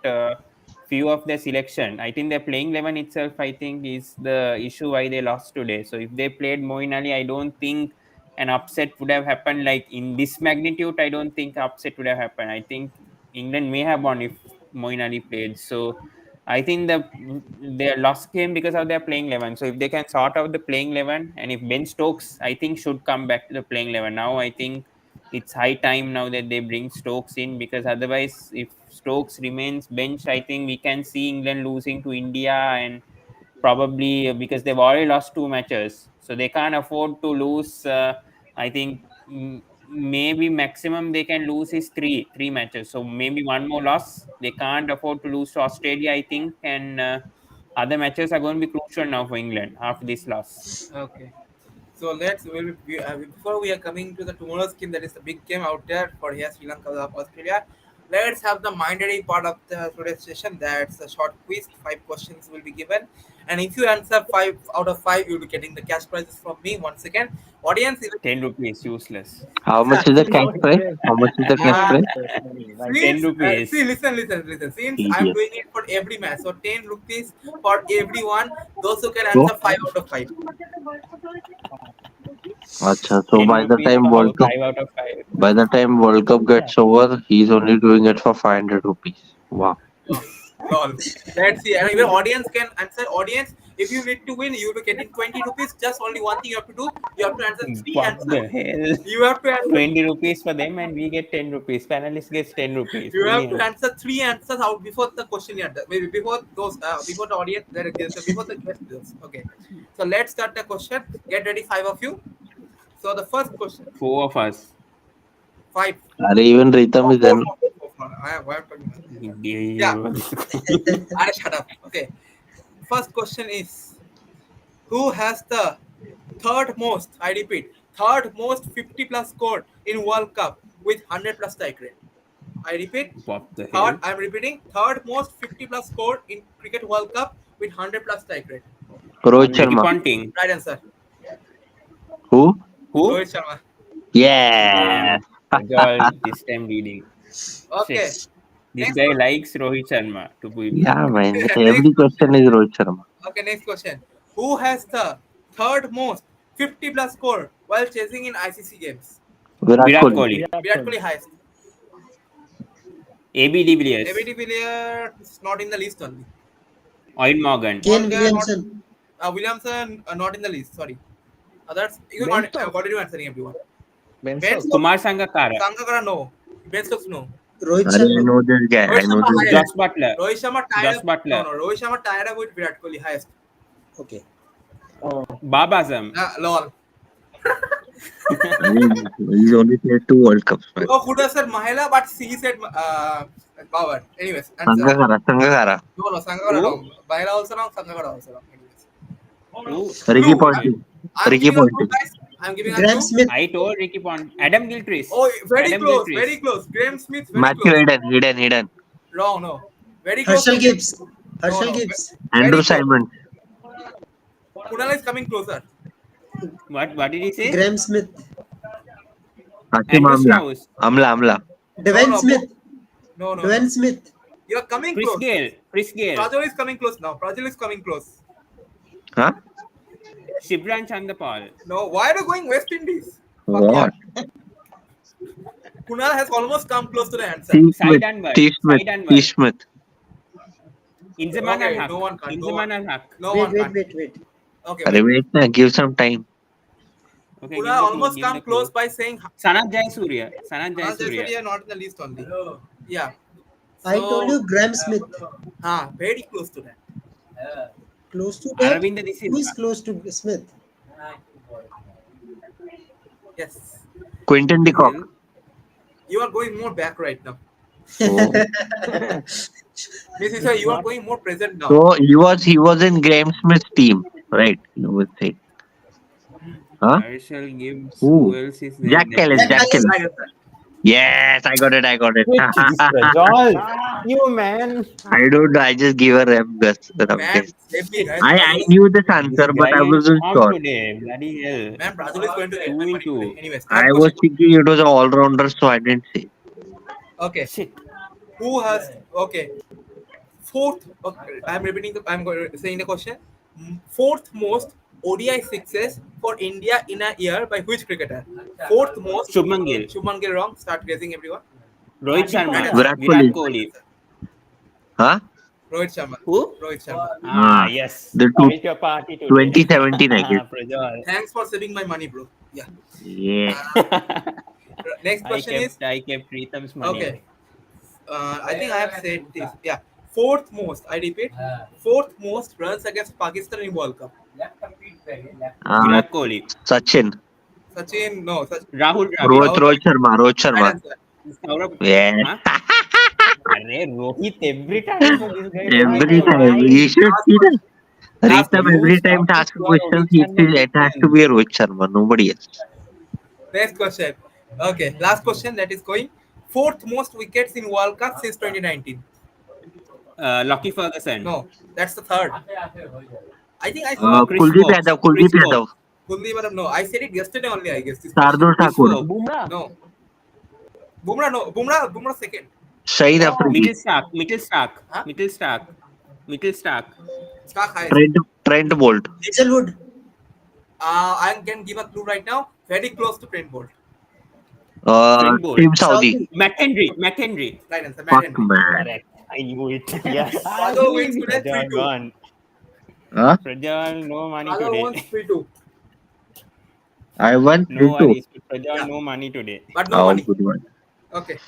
few of their selection. I think their playing 11 itself, I think, is the issue why they lost today. So if they played Moeen Ali, I don't think an upset would have happened. Like in this magnitude, I don't think upset would have happened. I think England may have won if Moeen Ali played. So I think they lost game because of their playing 11. So if they can sort out the playing 11, and if Ben Stokes, I think, should come back to the playing 11 now, I think it's high time now that they bring Stokes in because otherwise, if Stokes remains benched, I think we can see England losing to India and probably because they've already lost two matches, so they can't afford to lose. I think maybe maximum they can lose is three matches. So maybe one more loss. They can't afford to lose to Australia, I think, and other matches are going to be crucial now for England after this loss. Okay. So before we are coming to the tomorrow's game, that is the big game out there for here Sri Lanka of Australia. Let's have the mindary part of the today's session. That's a short quiz. 5 questions will be given, and if you answer 5 out of 5, you'll be getting the cash prizes from me. Once again, Audience, 10 rupees, useless. How much is the cash No prize? stress. How much is the cash uh, prize? since 10 see, rupees. listen. Since I'm Idiot. doing it for every match, so 10 rupees for everyone. Those who can So, answer 5 out of 5. acha. So 10 rupees for 5 out of 5. By the time World Cup gets over, he's only doing it for 500 rupees. Wow. Lol. Let's see. And even audience can answer. Audience, if you need to win, you'll be getting 20 rupees. Just only one thing you have to do. You have to answer three What answers. the hell? You have to answer. 20 rupees for them and we get 10 rupees. Panelist gets 10 rupees. You have to Brilliant. answer three answers out before the question. Maybe before those. Before the audience. Before the guest does. Okay. So let's start the question. Get ready, 5 of you. So the first question. 4 of us. 5. Even Ritam Oh, is four, there. four, four, four, four. I am talking about. Yeah. I shut up. Okay. First question is, who has the third most, I repeat, third most 50 plus score in World Cup with 100 plus strike rate? I repeat, What the hell? I'm repeating, third most 50 plus score in Cricket World Cup with 100 plus strike rate. Rohit Ricky Sharma. Ponting. Right answer. Who? Who? Rohit Sharma. Yeah. All this time leading. Shit. Okay. This Next guy question. likes Rohit Sharma to be. Yeah, man. Next Every question is Rohit Sharma. Okay, next question. Who has the third most 50 plus score while chasing in ICC games? Virat Virat Kohli. Kohli. Virat Kohli highest. AB de Villiers. ABD Villiers is not in the list only. Oil Morgan. Kane Morgan not. Williamson. Williamson not in the list. Sorry. Others you Ben I've Stokes. already answering everyone. Ben Ben Stokes. Stokes, Kumar Sangakkara. Sangakara no. Ben Stokes no. Rohit I Sharma. know this guy. Rohit I know Sharma this guy. highest. Josh Butler. Rohit Sharma tied Josh up. Butler. No. Rohit Sharma tied up with Virat Kohli highest. Okay. Oh, Bob Azam. Lol. I mean, he's only played 2 World Cups, man. Oh, could have said Mahela, but he said Power. Anyways, answer. Sangakkara. No, Sangakara Who? wrong. Mahela also wrong. Sangakara also wrong. Anyways. Who? Ricky Clue. Ponting. I'm Ricky giving a clue, Ponting. guys. I'm giving a Graham clue. Smith. I told Ricky Ponting. Adam Gilchrist. Oh, very Adam close. Gilchrist. Very close. Graham Smith, very Matthew close. Eden. Wrong, no. Very close. Herschel Gibbs. No, Herschel no. Gibbs. Very Andrew close. Simon. Kunal is coming closer. What did he say? Graham Smith. Hasim Andrew Amla. Strauss. Amla. Devon no. Smith. No. Devon Smith. You're coming Chris close. Gale. Chris Gale. Prajal is coming close now. Prajal is coming close. Huh? Shibran Chandapal. No, why are you going West Indies? Fuck What? yeah. Kunal has almost come close to the answer. Said Anwar. Steve Smith. Said Anwar. Steve Smith. Inzaman Okay, al-Haq. no one can't. Inzaman al-Haq. No Wait, one wait, can't. wait, wait. Okay, Arey wait. wait na, give some time. Okay, give Kunal the clue, almost give the come clue. close by saying Sanat Jayasuriya. Sanat Kunal Jayasuriya. Jayasuriya not in the list only. Yeah. I told you Graham Smith. Very close to that. Close to that. Aravinda De Who is Silva. close to Smith? Yes. Quinton de Kock. You are going more back right now. Oh. This is why you are going more present now. So he was in Graham Smith's team, right? You would say. Huh? Marshall Gibbs. Who? Who else is there? Jack Ellis. Right answer. Yes, I got it. You man. I don't know. I just give a rap guess. Man, save me guys. I knew this answer, This but guy I is wasn't on sure. today. Bloody hell. Man, Prajal is going to get Two my in money two. today. Anyways, I third was question. thinking it was an all-rounder, so I didn't say. Okay. Shit. Who has fourth? Okay, I'm repeating. Saying the question. Fourth most ODI sixes for India in a year by which cricketer? Fourth most. Shubman Gill. Shubman Gill wrong. Start guessing everyone. Rohit Sharma. Virat Virat Kohli. Kohli. Huh? Rohit Sharma. Who? Rohit Sharma. Yes. The How is your party today? 2017, I guess. Prajal. Thanks for saving my money, bro. Yeah. Yeah. Next question is. I kept Preetham's money. Okay. I think I have said this. Yeah. Fourth most. I repeat. Fourth most runs against Pakistan in World Cup. Virat Kohli. Sachin. Sachin. No. Rahul Dravid. Rohit Sharma. Right Sharma. answer. Saurabh. Yeah. Huh? Arre, Rohit every time. So this guy Every time. You should see that. Ritam You every time to stop ask a to question, Rohit Sharma it has to question. be a Rohit Sharma, nobody else. Next question. Okay. Last question that is going. Fourth most wickets in World Cup since 2019. Lockie Ferguson. No. That's the third. I think I saw Chris Kuldeep Woakes. Yadav. Chris Kuldeep Woakes. Yadav. Kuldeep Yadav, no. I said it yesterday only, I guess, this question. Shardul Thakur, Who? Bumrah. No. Bumrah, no. Bumrah second. Shahid Oh, Afridi, Huh? Middle Stark. Stark highest. Trent Bolt, Hazelwood. I can give a clue right now. Very close to Trent Bolt. Trent Bolt. Team Saudi. Saudi. McHenry. Right answer, Matt Fuck Henry. man. Correct. I knew it. Yes. I Sagar wins agree. today Prajal 3-2. gone. Huh? Prajal, no money Sagar today. wins 3-2. I won No 3-2. worries. Prajal, Yeah, no money today. but no Oh, money. good one. Okay.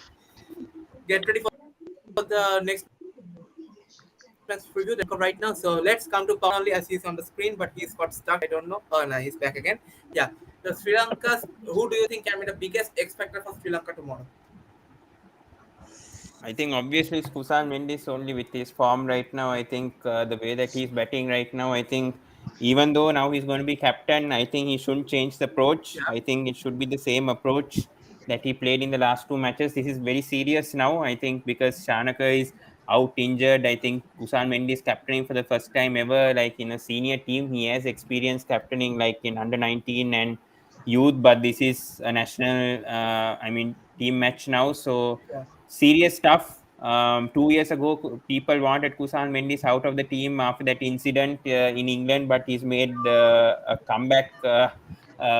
Get ready for the next match preview that come right now. So let's come to Pawan only as he's on the screen, but he's got stuck. I don't know. Oh no, he's back again. Yeah. The Sri Lanka's, who do you think can be the biggest X factor for Sri Lanka tomorrow? I think obviously it's Kusal Mendes only with his form right now. I think the way that he's batting right now, I think even though now he's going to be captain, I think he shouldn't change the approach. Yeah. I think it should be the same approach that he played in the last two matches. This is very serious now, I think, because Shanaka is out injured. I think Kusal Mendes captaining for the first time ever, like in a senior team. He has experience captaining like in under 19 and youth, but this is a national, team match now. So Yeah. serious stuff. 2 years ago, people wanted Kusan Mendes out of the team after that incident in England, but he's made a comeback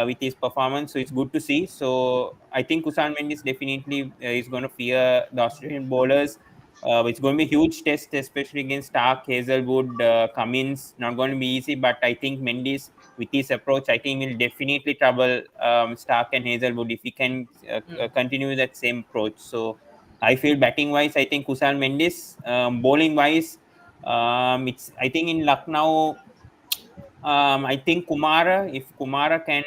with his performance. So it's good to see. So I think Kusan Mendes definitely is going to fear the Australian bowlers. It's going to be a huge test, especially against Stark, Hazelwood, Cummins. Not going to be easy, but I think Mendes, with his approach, I think will definitely trouble Stark and Hazelwood if he can Hmm. continue that same approach. So I feel batting wise, I think Kusal Mendes. Bowling wise, it's I think in Lucknow. I think Kumara, if Kumara can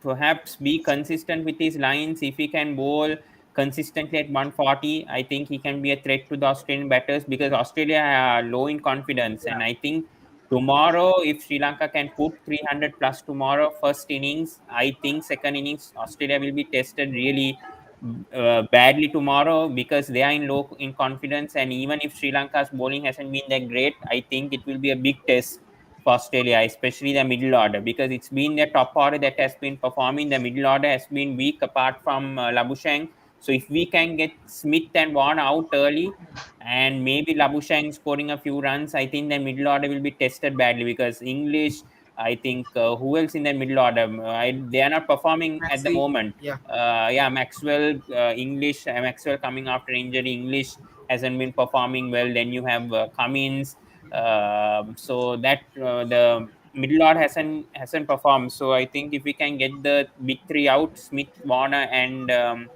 perhaps be consistent with his lines, if he can bowl consistently at 140, I think he can be a threat to the Australian batters because Australia are low in confidence. Yeah. And I think tomorrow, if Sri Lanka can put 300 plus tomorrow, first innings, I think second innings, Australia will be tested really badly tomorrow because they are in low in confidence. And even if Sri Lanka's bowling hasn't been that great, I think it will be a big test for Australia, especially the middle order, because it's been their top order that has been performing. The middle order has been weak apart from Labuschagne. So if we can get Smith and Warner out early, and maybe Labuschagne scoring a few runs, I think the middle order will be tested badly because English. I think who else in the middle order? They are not performing at the Maxi. moment. Yeah. Yeah, Maxwell, English, Maxwell coming after injury. English hasn't been performing well. Then you have Cummins, so that the middle order hasn't performed. So I think if we can get the big three out, Smith, Warner, and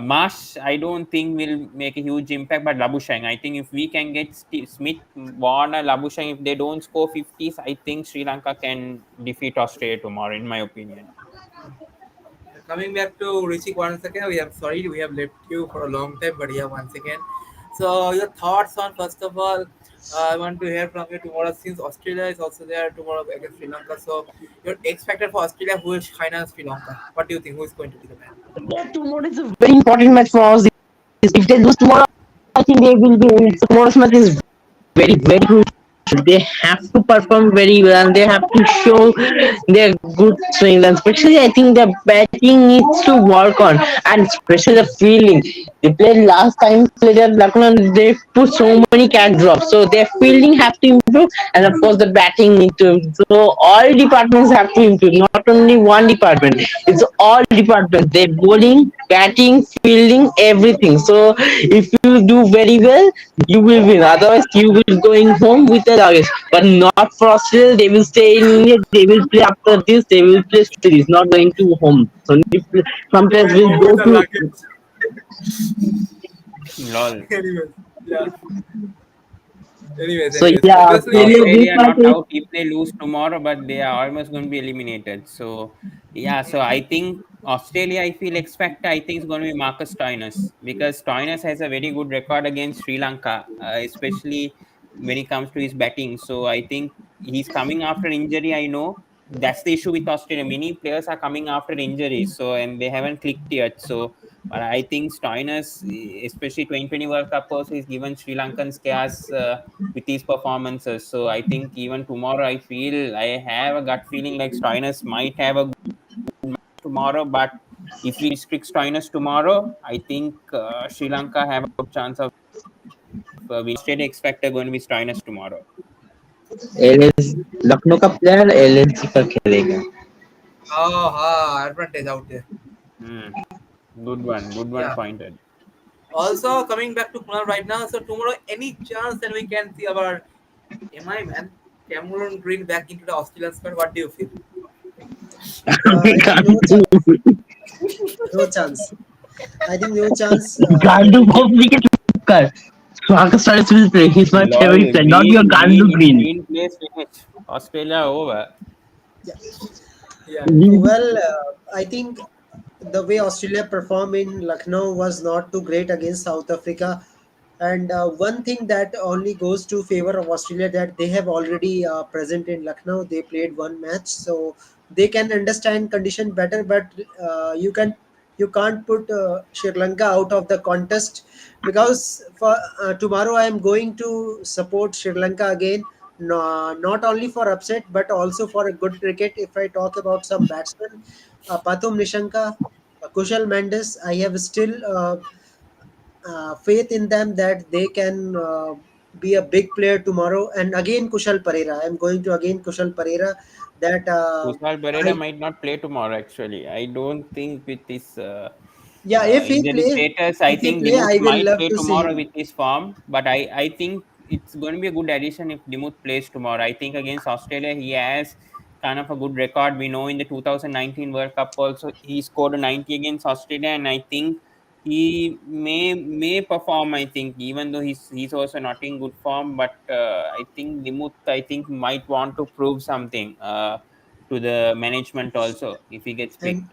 Marsh, I don't think will make a huge impact. But Labuschagne, I think if we can get Smith, Warner, Labuschagne, if they don't score 50s, I think Sri Lanka can defeat Australia tomorrow, in my opinion. Coming back to Rishik once again, we have sorry we have left you for a long time, but yeah, once again. So your thoughts on first of all, I want to hear from you tomorrow since Australia is also there tomorrow against Sri Lanka. So your X factor for Australia, who is China Sri Lanka? What do you think? Who is going to be the man? Yeah, tomorrow is a very important match for us. If they lose tomorrow, I think they will be. Tomorrow's match is very, very crucial. They have to perform very well and they have to show their good swings. And especially, I think their batting needs to work on, and especially the fielding. They played last time, played at Lucknow, they put so many cat drops. So their fielding have to improve, and of course, the batting need to improve. So all departments have to improve, not only one department. It's all departments. They bowling, batting, fielding, everything. So if you do very well, you will win. Otherwise, you will going home with the luggage. But not for Australia. They will stay in India. They will play after this. They will play series. Not going to home. So some players Going will home with go the to. luggage. Lol. Anyways, yeah. So Anyways. yeah, Obviously, Australia. This Australia part not is out if they lose tomorrow, but they are almost going to be eliminated. So yeah, so I think Australia, I feel X factor, I think is going to be Marcus Stoinis because Stoinis has a very good record against Sri Lanka, especially when it comes to his batting. So I think he's coming after injury. I know that's the issue with Australia. Many players are coming after injuries, so and they haven't clicked yet. So But I think Stoinis, especially 2020 World Cup, also is given Sri Lankan scares with his performances. So I think even tomorrow, I have a gut feeling like Stoinis might have a tomorrow. But if we restrict Stoinis tomorrow, I think Sri Lanka have a good chance of winning. Australia expect going to be Stoinis tomorrow. LS Lucknow का player LSG का खेलेगा. Oh, advantage out there. Hmm. Good one Yeah. pointed. Also, coming back to Kunal right now, so tomorrow, any chance that we can see our MI man, Cameron Green back into the Australian squad? What do you feel? I think no chance. No chance. I think no chance. Gandu of wicket keeper. Marcus Stoinis will play. He's my favorite Lol, player, not your Gandu if Green. Green plays, finish. Australia over. Yeah. Yeah. Well, I think the way Australia performed in Lucknow was not too great against South Africa. And one thing that only goes to favor of Australia that they have already present in Lucknow. They played one match, so they can understand condition better. But you can't put Sri Lanka out of the contest because for tomorrow I am going to support Sri Lanka again. No, not only for upset but also for a good cricket. If I talk about some batsmen, Pathum Nishanka, Kushal Mendes, I have still faith in them that they can be a big player tomorrow. And again, Kushal Pereira. I'm going to again Kushal Pereira. That Kushal Pereira I might not play tomorrow. Actually, I don't think with this yeah, injury status, I if he think play, Dimuth I will might love play to see tomorrow him. with his form. But I think it's going to be a good addition if Dimuth plays tomorrow. I think against Australia, he has kind of a good record. We know in the 2019 World Cup also he scored a 90 against Australia, and I think he may perform. I think even though he's also not in good form, but I think Dimuth I think might want to prove something. To the management also if he gets And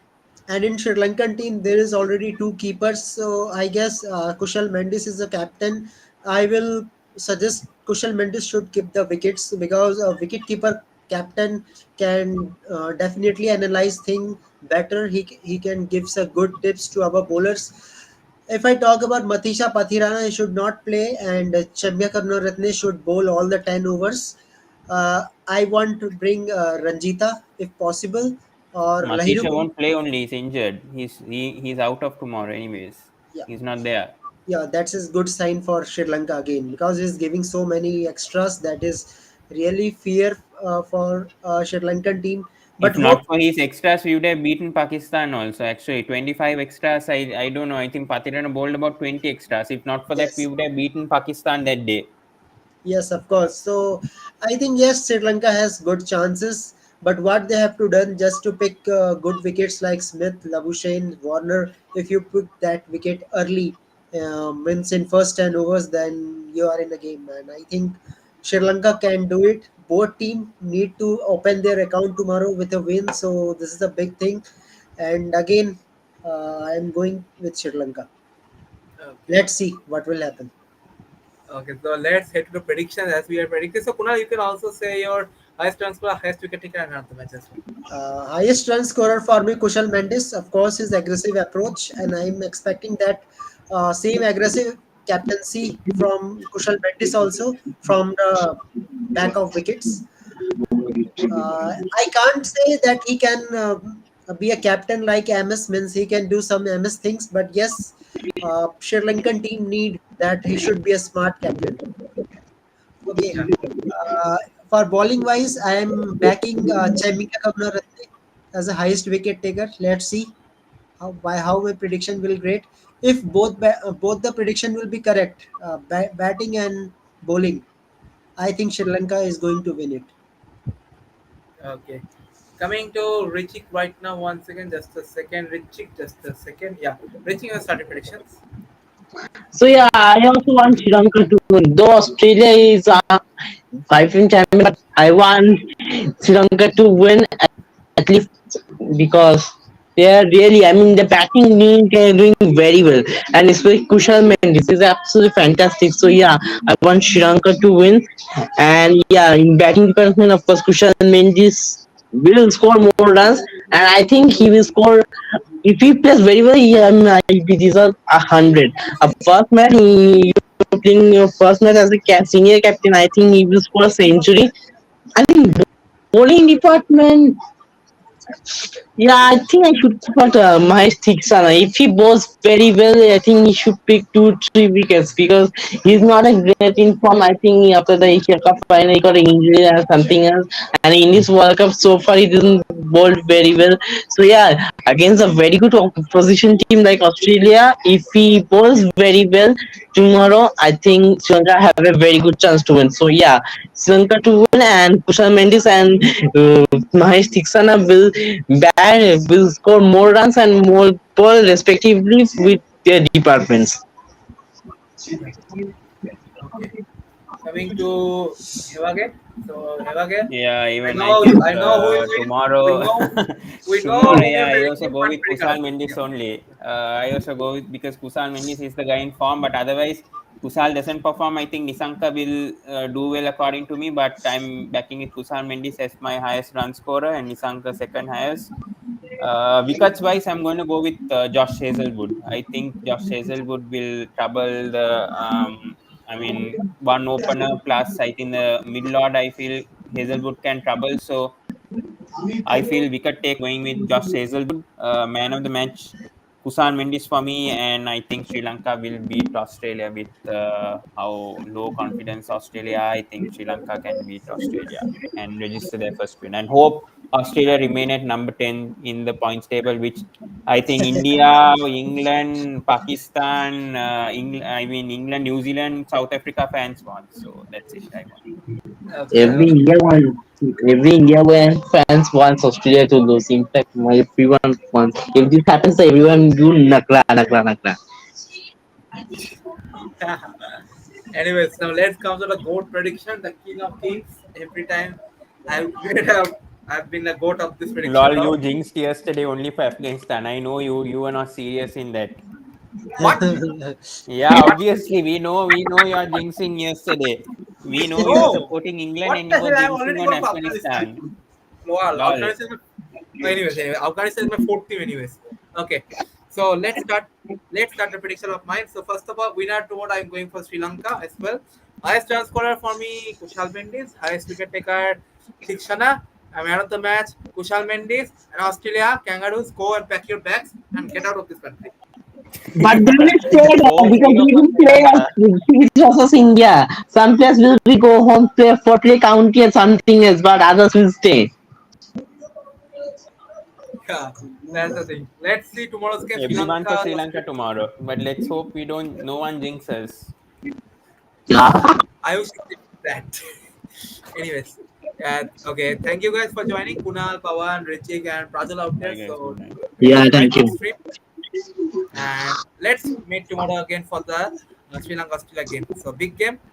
picked. in Sri Lankan team there is already two keepers, so I guess Kushal Mendes is the captain. I will suggest Kushal Mendes should keep the wickets because a wicket keeper captain can definitely analyze thing better. He can gives a good tips to our bowlers. If I talk about Matisha Pathirana, he should not play, and Chamya Karunaratne should bowl all the 10 overs. I want to bring Ranjita if possible, or Lahiru. Matisha won't play only, he's injured. He's out of tomorrow anyways. Yeah, He's not there. yeah, that's a good sign for Sri Lanka again because he's giving so many extras. That is really fear for Sri Lankan team. But If hope, not for his extras, we would have beaten Pakistan also. Actually, 25 extras. I don't know. I think Patirana bowled about 20 extras. If not for that, we yes, would have beaten Pakistan that day. yes, of course. So I think yes, Sri Lanka has good chances. But what they have to done just to pick good wickets like Smith, Labuschagne, Warner. If you put that wicket early, means in first 10 overs, then you are in the game, man. I think Sri Lanka can do it. Both team need to open their account tomorrow with a win. So this is a big thing. And again, I am going with Sri Lanka. Okay. Let's see what will happen. Okay. So let's head to the predictions as we are predicting. So Kunal, you can also say your highest run scorer, highest wicket taker, and the match as well. Highest run scorer for me, Kushal Mendes. Of course, his aggressive approach, and I'm expecting that same aggressive captaincy from Kushal Mendes also from the back of wickets. I can't say that he can be a captain like MS means he can do some MS things, but yes, Sri Lankan team need that he should be a smart captain. Okay. Yeah. Uh, for bowling wise, I am backing Chaimika Karunaratne as a highest wicket taker. Let's see how my prediction will great. If both the prediction will be correct, batting and bowling, I think Sri Lanka is going to win it. Okay. Coming to Richik right now. Once again, just a second. Richik, just a second. Yeah. Richik, your starting predictions. So yeah, I also want Sri Lanka to win. Though Australia is 5 champion, but I want Sri Lanka to win at least because they are really, I mean, the batting unit are doing very well, and especially Kushal Mendes is absolutely fantastic. So yeah, I want Sri Lanka to win, and yeah, in batting department, of course, Kushal Mendes will score more runs, and I think he will score if he plays very well, he might be deserve 100. A first match, you're playing your first match as a senior captain. I think he will score a century. I think bowling department. Yeah, I think I should support Mahesh Theeksana. If he bowls very well, I think he should pick 2-3 wickets because he's not a great in form. I think after the Asia Cup final, he got an injury or something else. And in this World Cup so far, he didn't bowl very well. So yeah, against a very good opposition team like Australia, if he bowls very well tomorrow, I think Sri Lanka have a very good chance to win. So yeah, Sri Lanka to win, and Kushal Mendis and Mahesh Theeksana will score more runs and more ball respectively with their departments. Okay. Coming to Hevage. So Hevage, Yeah, I even I know think I know who will win. We tomorrow, know we know tomorrow, we yeah, can I predict also it, go but with predict Kusal us. Mendis Yeah. only. I also go with because Kusal Mendis is the guy in form, but otherwise Kusal doesn't perform. I think Nisanka will do well according to me, but I'm backing it Kusal Mendis as my highest run scorer and Nisanka second highest. Wickets wise, I'm going to go with Josh Hazelwood. I think Josh Hazelwood will trouble the. I mean, one opener plus. I think the middle order. I feel Hazelwood can trouble. So I feel wicket take going with Josh Hazelwood. Man of the match, Kusan Mendis for me, and I think Sri Lanka will beat Australia with how low confidence Australia. I think Sri Lanka can beat Australia and register their first win, and hope Australia remain at number 10 in the points table, which I think India, England, Pakistan, I mean England, New Zealand, South Africa fans want. So that's it. I want. Okay. Every Okay. India one, every India one fans wants Australia to lose. In fact, everyone wants. If this happens, everyone do nakra nakra nakra. Anyways, now let's come to the goat prediction, the king of kings. Every time I've been a goat of this prediction Lol, now. you jinxed yesterday only for Afghanistan. I know you were not serious in that. What? Yeah, What? obviously we know you are jinxing yesterday. We know you are No. supporting England What and the you were hell? I'm jinxing already on gone for Afghanistan. Afghanistan. Well, Lol. Afghanistan is anyway, Afghanistan is my fourth team anyways. Okay. So let's start the prediction of mine. So first of all, winner tomorrow I'm going for Sri Lanka as well. Highest run scorer for me, Kushal Mendis. Highest wicket taker, Tikshana. And man of the match, Kushal Mendis. And Australia, Kangaroos, go and pack your bags and get out of this country. But they will stay there because 4-0 we for will Sri play Lanka. series versus India. Some players will be go home play county and something else, but others will stay. Yeah, that's the thing. Let's see tomorrow's game, Sri Everyone for Lanka, Sri Lanka Australia. tomorrow. But let's hope no one jinxes. I wish to that. Anyways, okay. Thank you guys for joining. Kunal, Pawan, Richik, and Prazal out there. Bye guys, So good night. it was Yeah, a very thank good you. stream, and let's meet tomorrow again for the Sri Lanka Australia game. So big game.